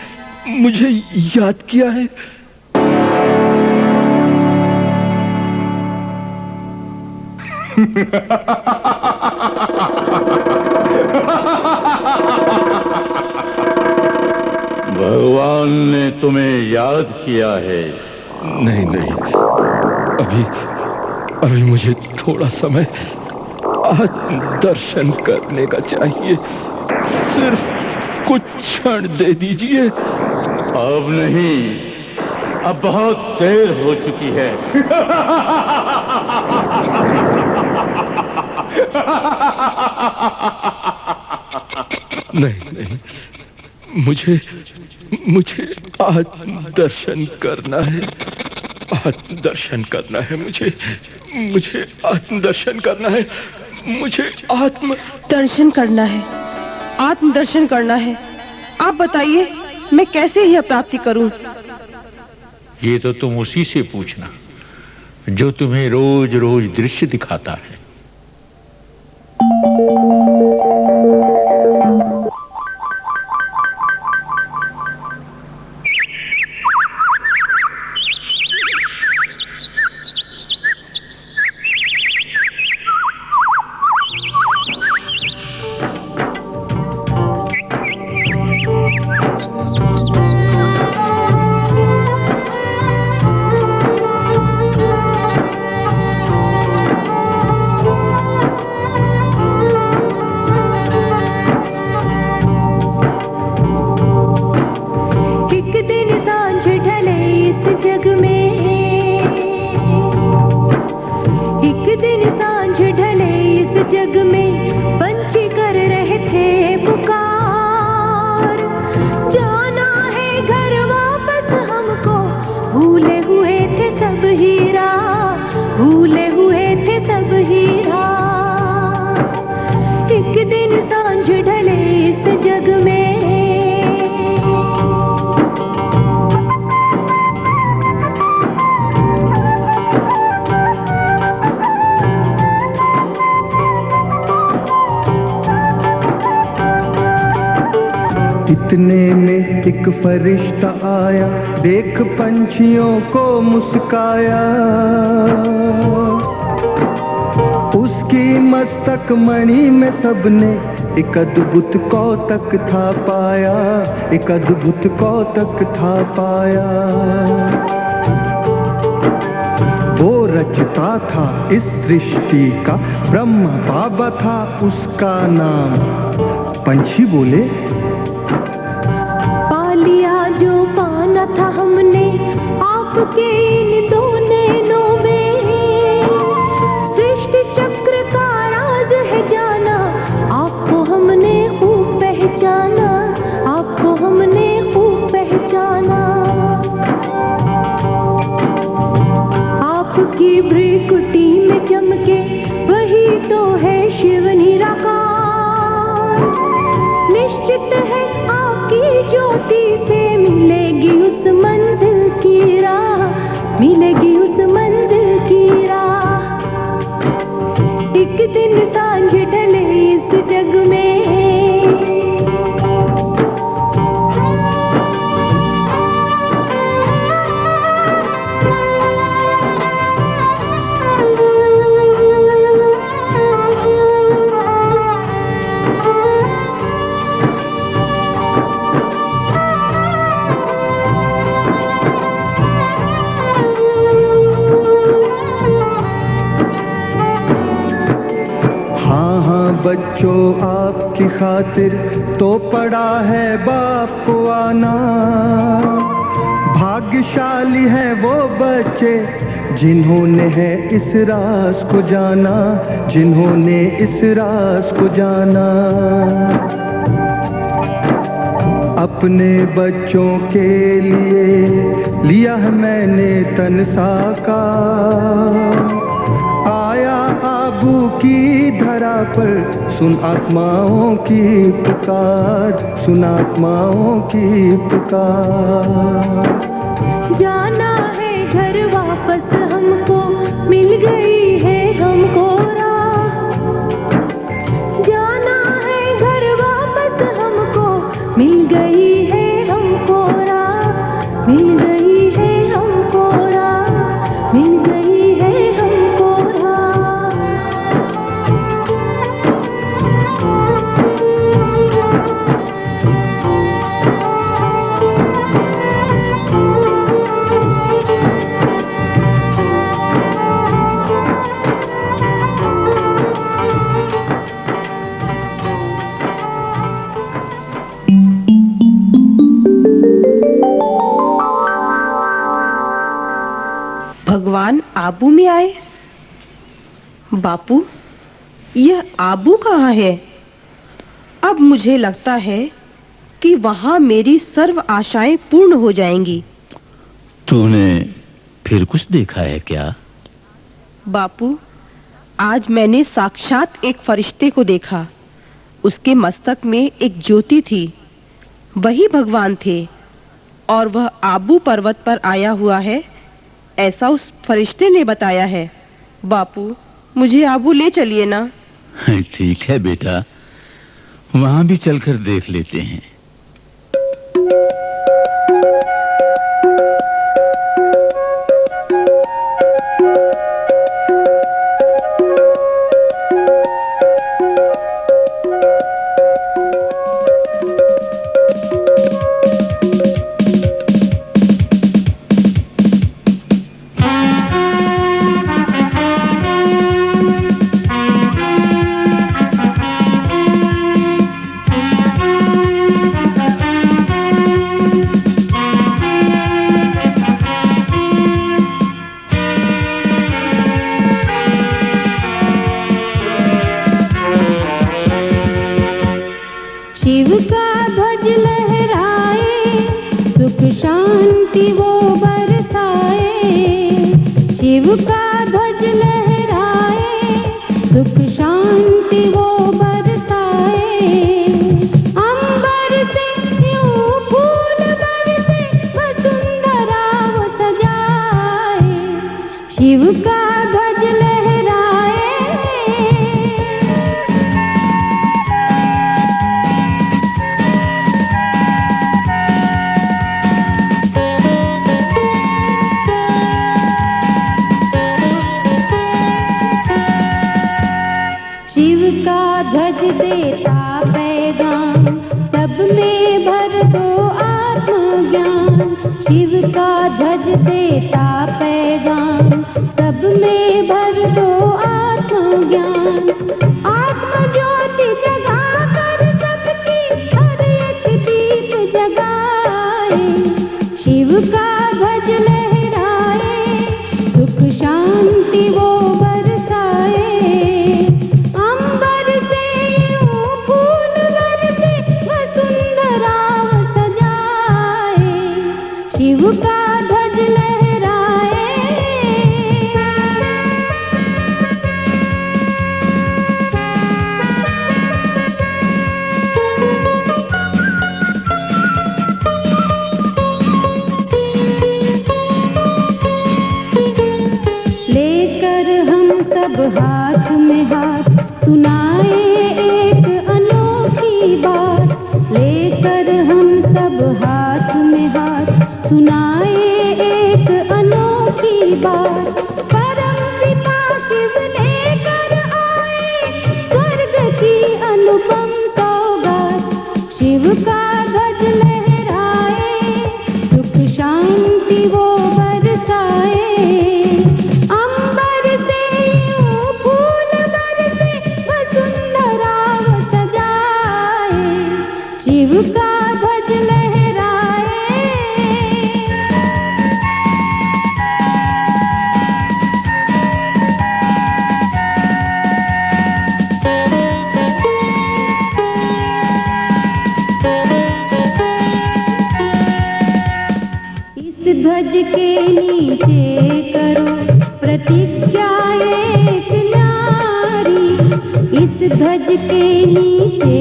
मुझे याद किया है। भगवान ने तुम्हें याद किया है? नहीं, अभी मुझे थोड़ा समय दर्शन करने का चाहिए। सिर्फ कुछ क्षण दे दीजिए। अब नहीं, अब बहुत देर हो चुकी है। नहीं, मुझे आत्मदर्शन करना है। आत्मदर्शन करना है मुझे आत्मदर्शन करना है। मुझे आत्मदर्शन करना है। आत्मदर्शन करना है। आप बताइए, मैं कैसे यह प्राप्ति करूं? ये तो तुम उसी से पूछना जो तुम्हें रोज रोज दृश्य दिखाता है। इतने में एक फरिश्ता आया, देख पंछियों को मुस्काया। उसकी मस्तक मणि में सबने एक अद्भुत कौतक था पाया, एक अद्भुत कौतक था पाया। वो रचता था इस सृष्टि का, ब्रह्मा बाबा था उसका नाम। पंछी बोले, जो पाना था हमने आपके इन दो नैनों में, सृष्टि चक्र का राज है जाना, आपको हमने खूब पहचाना, आपको हमने खूब पहचाना। आपकी भ्रिकुटी में चमके वही तो है शिव निराकार। निश्चित है आपकी ज्योति से मिलेगी उस मंजिल की राह, मिलेगी उस मंजिल की राह। एक दिन सांझ ढले इस जग में, बच्चों आपकी खातिर तो पड़ा है बाप को आना। भाग्यशाली है वो बच्चे जिन्होंने है इस राज को जाना, जिन्होंने इस राज को जाना। अपने बच्चों के लिए लिया है मैंने तन साकार। आया आबू की धरा पर सुन आत्माओं की पुकार, सुन आत्माओं की पुकार। जाना है घर वापस हमको, मिल गई है हमको राह। जाना है घर वापस हमको, मिल गई है हमको राह, मिल गई है हमको राह, मिल गई है हमको राह। भगवान आबू में आए। बापू, यह आबू कहाँ है? अब मुझे लगता है कि वहां मेरी सर्व आशाएं पूर्ण हो जाएंगी। तूने फिर कुछ देखा है क्या? बापू, आज मैंने साक्षात एक फरिश्ते को देखा। उसके मस्तक में एक ज्योति थी, वही भगवान थे, और वह आबू पर्वत पर आया हुआ है, ऐसा उस फरिश्ते ने बताया है। बापू, मुझे आबू ले चलिए ना। ठीक है बेटा, वहां भी चलकर देख लेते हैं। शिव का ध्वज लहराए, सुख शांति वो बरसाए। शिव का ध्वज लहराए, सुख शांति वो बरसाए। अंबर से यूं फूल बरसे, वसुंधरा वो सजाए। शिव का ध्वज लहराए। शिव का ध्वज देता पैगाम, सब में भर दो आत्मज्ञान। शिव का ध्वज देता पैगाम, सब में भर दो आत्मज्ञान। आत्म ज्योति जगा कर सबकी हर एक दीप जगाए। शिव का ध्वज लहराए, सुख शांति वो बरसाए। अंबर से यूं फूल बरसे, वसुंधरा वो सजाए। शिव का ध्वज लहराए। लेकर हम सब हाथ में हाथ, सुनाए एक अनोखी बात। लेकर हम सब हाथ में हाथ, सुनाए एक अनोखी बात। परम पिता शिव लेकर आए, स्वर्ग की अनुपम सौगात। शिव का ध्वज लहराए, सुख शांति वो बरसाए। अंबर से यूं फूल बरसे, वसुंधरा वो शिव का ध्वज लहराए, इस ध्वज के नीचे करो प्रतिज्ञा एक न्यारी, इस ध्वज के नीचे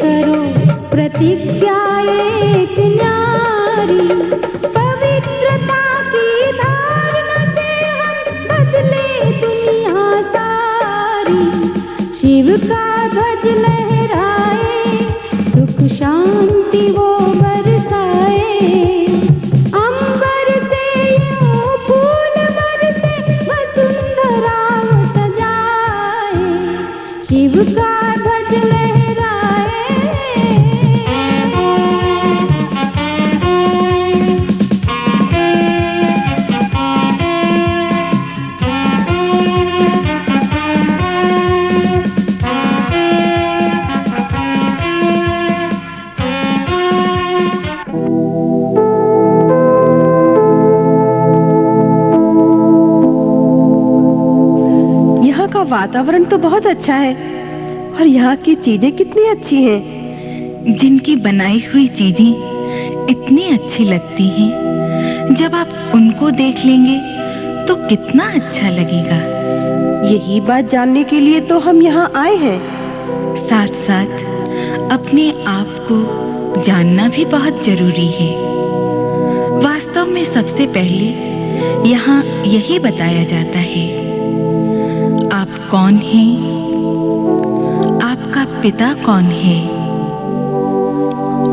करो प्रतिज्ञा एक न्यारी, पवित्रता की धारणा से हम बदले दुनिया सारी। शिव का ध्वज लहराए, सुख शांति वो बरसाए, अंबर से यूं फूल बरसे वसुंधरा सजाए। शिव का ध्वज लहराए, यहाँ का वातावरण तो बहुत अच्छा है और यहाँ की चीजें कितनी अच्छी हैं। जिनकी बनाई हुई चीजें इतनी अच्छी लगती हैं, जब आप उनको देख लेंगे तो कितना अच्छा लगेगा। यही बात जानने के लिए तो हम यहाँ आए हैं। साथ साथ अपने आप को जानना भी बहुत जरूरी है। वास्तव में सबसे पहले यहाँ यही बताया जाता है, आप कौन हैं, आपका पिता कौन है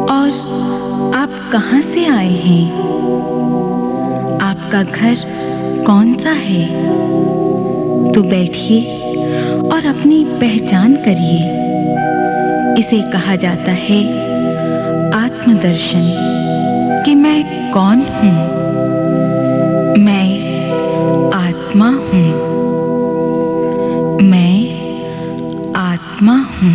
और आप कहाँ से आए हैं, आपका घर कौन सा है। तो बैठिए और अपनी पहचान करिए। इसे कहा जाता है आत्मदर्शन, कि मैं कौन हूँ। मैं आत्मा हूँ, मैं आत्मा हूँ।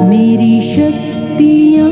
मेरी शक्तियाँ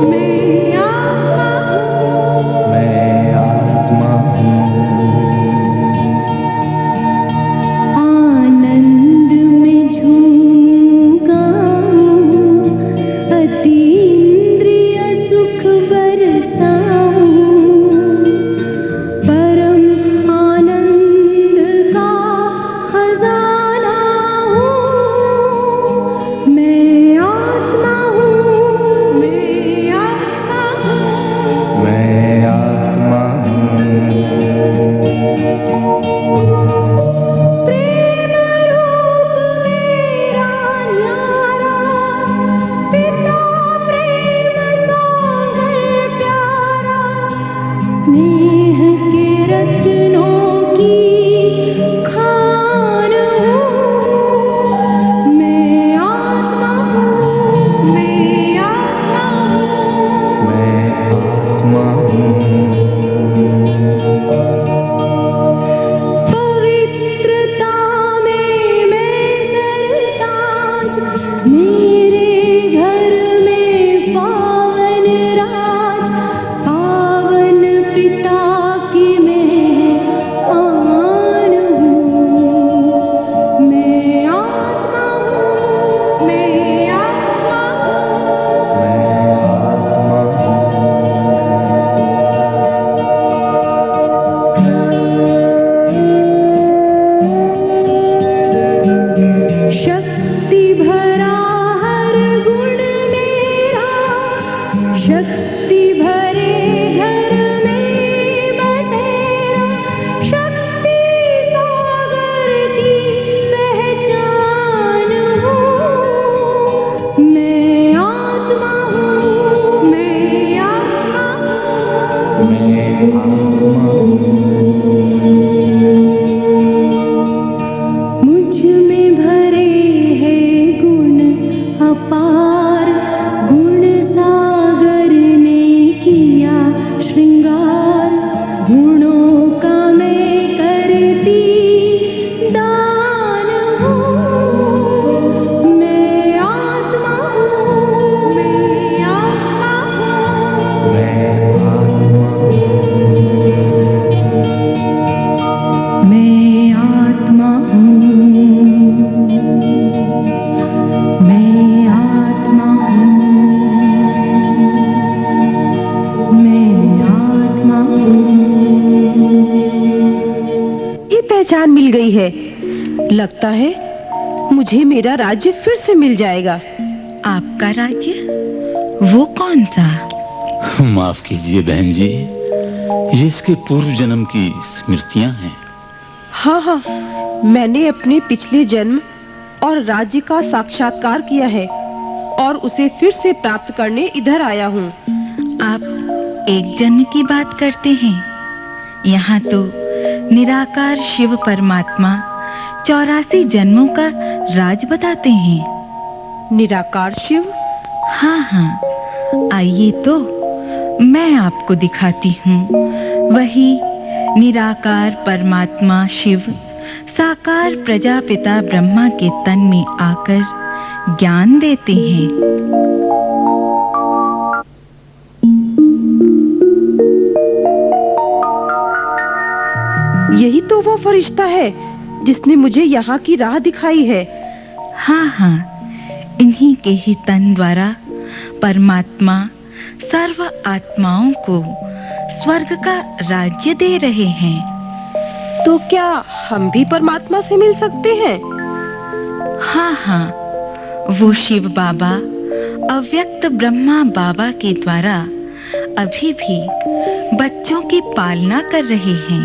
मैं शक्ति भरे घर में बसेरा, शक्ति सागर की पहचान हूँ। मैं आत्मा हूँ, मैं आत्मा हूँ, मैं आत्मा हूँ। मुझ में भरे हैं गुण अपार, गुण सागर ने किया श्रृंगार। गुणों का मैं करती दान हूँ। मैं आत्मा हूँ, मैं आत्मा हूँ, मैं आत्मा हूँ। मैं आत्मा हूँ, मैं आत्मा हूँ, मैं आत्मा हूँ। ये पहचान मिल गई है। लगता है मुझे मेरा राज्य फिर से मिल जाएगा। आपका राज्य? वो कौन सा? माफ कीजिए बहन जी, ये इसके पूर्व जन्म की स्मृतियां हैं। हाँ हाँ, मैंने अपने पिछले जन्म और राज्य का साक्षात्कार किया है और उसे फिर से प्राप्त करने इधर आया हूँ। आप एक जन्म की बात करते हैं? यहाँ तो निराकार शिव परमात्मा 84 जन्मों का राज बताते हैं। निराकार शिव? हाँ हाँ, आइए तो मैं आपको दिखाती हूँ। वही निराकार परमात्मा शिव साकार प्रजापिता ब्रह्मा के तन में आकर ज्ञान देते हैं। यही तो वो फरिश्ता है जिसने मुझे यहाँ की राह दिखाई है। हाँ हाँ, इन्हीं के ही तन द्वारा परमात्मा सर्व आत्माओं को स्वर्ग का राज्य दे रहे हैं। तो क्या हम भी परमात्मा से मिल सकते हैं? हाँ हाँ, वो शिव बाबा अव्यक्त ब्रह्मा बाबा के द्वारा अभी भी बच्चों की पालना कर रहे हैं।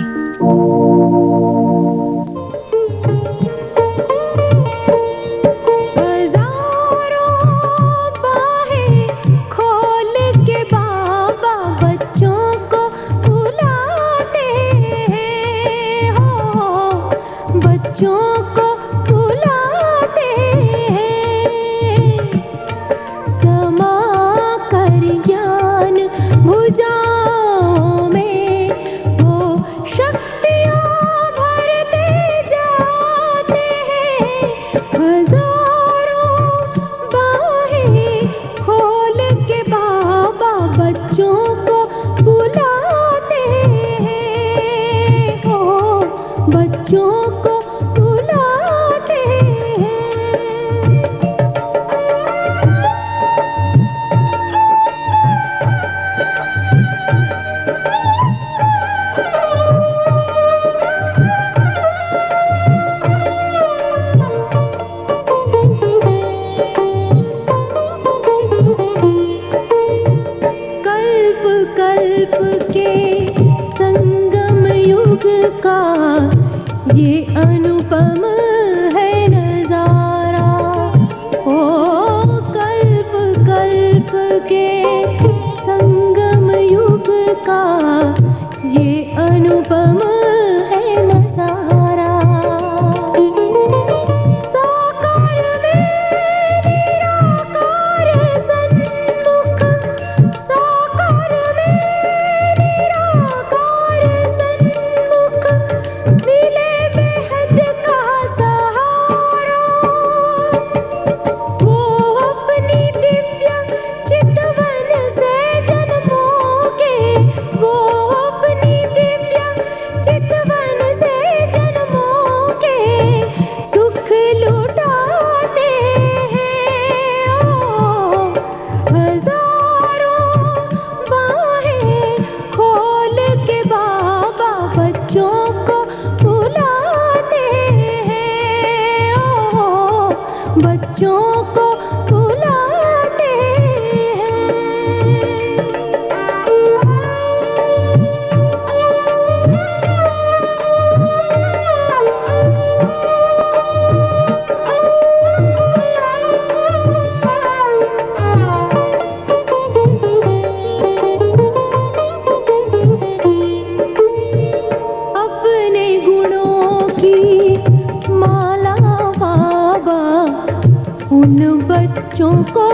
बच्चों को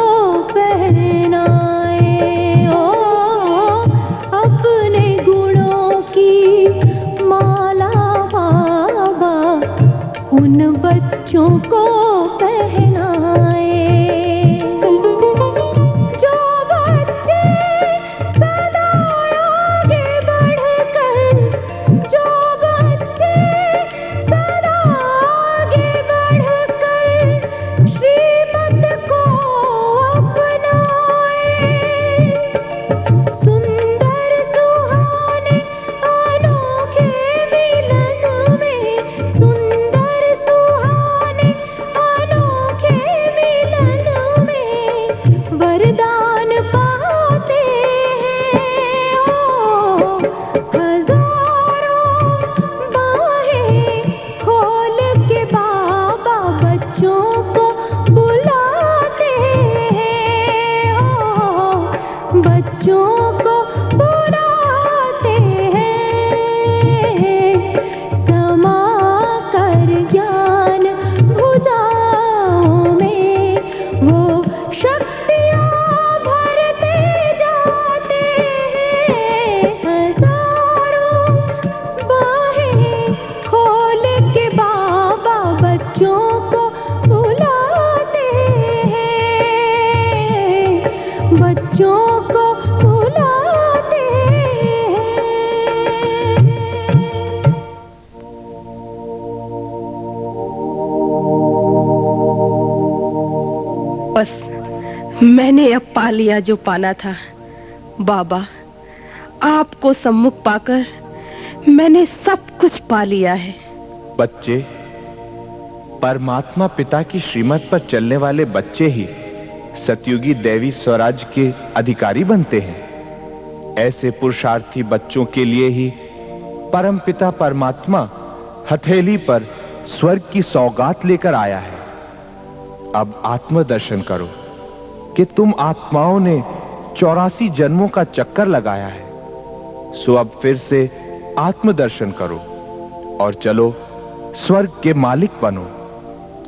पहनाए ओ अपने गुणों की माला बाबा उन बच्चों को पहनाए। जो बच्चे सदा आगे बढ़कर, जो बच्चे सदा आगे बढ़कर श्रीमत को अपनाए, सुंदर सुहाने अनोखे मिलन में, सुंदर सुहाने अनोखे मिलन में वरदान पाते हैं ओ हजारों बाहें खोल के बाबा बच्चों को बुलाते हैं ओ बच्चों को बुलाते हैं। समा कर ज्ञान भुजाओं में वो शक्तियाँ भरते जाते हैं। हजारों बाहें खोल के बाबा बच्चों को बुलाते हैं, बच्चों को बुलाते हैं। बस मैंने अब पा लिया जो पाना था। बाबा, आपको सम्मुख पाकर मैंने सब कुछ पा लिया है। बच्चे, परमात्मा पिता की श्रीमत पर चलने वाले बच्चे ही सतयुगी दैवी स्वराज के अधिकारी बनते हैं। ऐसे पुरुषार्थी बच्चों के लिए ही परमपिता परमात्मा हथेली पर स्वर्ग की सौगात लेकर आया है। अब आत्मदर्शन करो कि तुम आत्माओं ने 84 जन्मों का चक्कर लगाया है। सो अब फिर से आत्मदर्शन करो और चलो स्वर्ग के मालिक बनो।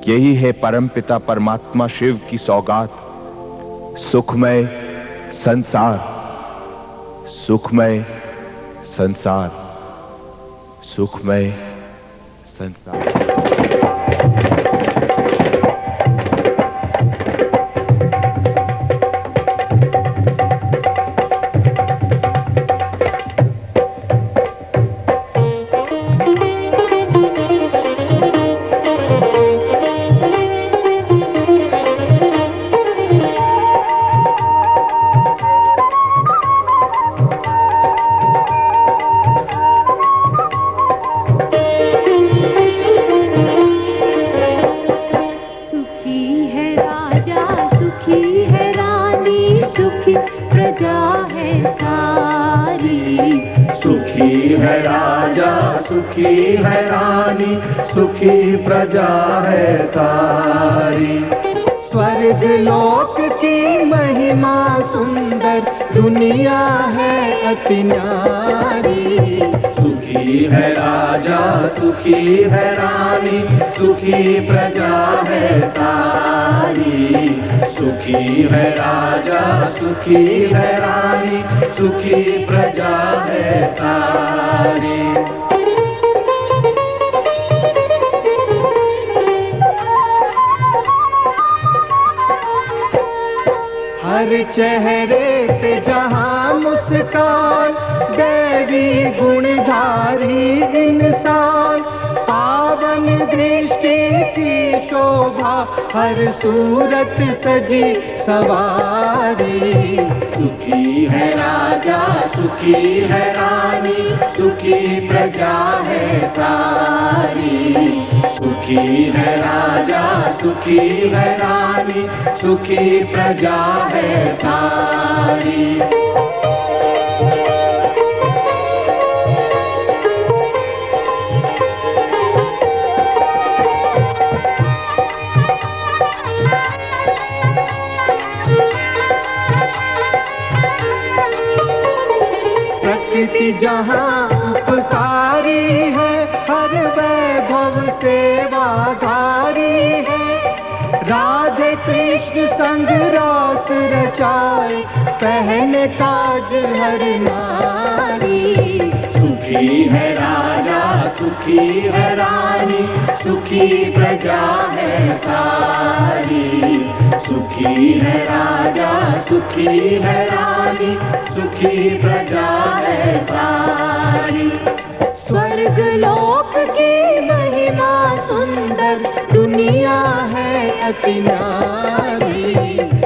यही है परमपिता परमात्मा शिव की सौगात, सुखमय संसार, सुखमय संसार, सुखमय संसार। सुखी है रानी, सुखी प्रजा है सारी। स्वर्ग लोक की महिमा सुंदर, दुनिया है अति न्यारी। सुखी है राजा, सुखी है रानी, सुखी प्रजा है सारी। सुखी है राजा, सुखी है रानी, सुखी प्रजा है सारी। हर चेहरे पे जहाँ मुस्कान, देवी गुणधारी इंसान। पावन दृष्टि की शोभा, हर सूरत सजी सवारी। सुखी है राजा, सुखी है रानी, सुखी प्रजा है सारी। सुखी है राजा, सुखी है रानी, सुखी प्रजा है सारी। प्रकृति जहाँ उपकारी है, हर वैभव सेवाधारी है। राधे कृष्ण संग रास रचाए, पहने ताज हर नारी। सुखी है राजा सुखी है रानी, सुखी प्रजा है सारी। सुखी है राजा सुखी है रानी, सुखी प्रजा है सारी। स्वर्ग लोक की महिमा सुंदर, दुनिया है अति न्यारी।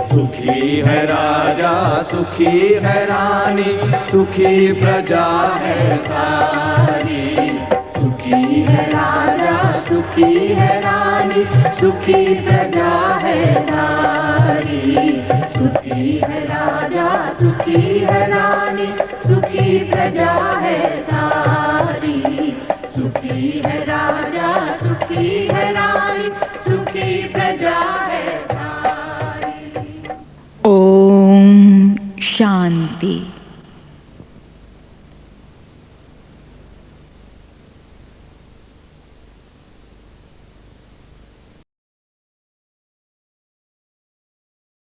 सुखी है राजा सुखी है रानी, सुखी प्रजा है सारी। सुखी है राजा सुखी है रानी, सुखी प्रजा है सारी। सुखी है राजा सुखी है रानी, सुखी प्रजा है सारी। सुखी है राजा सुखी है रानी, सुखी प्रजा है सारी। ओम शांति।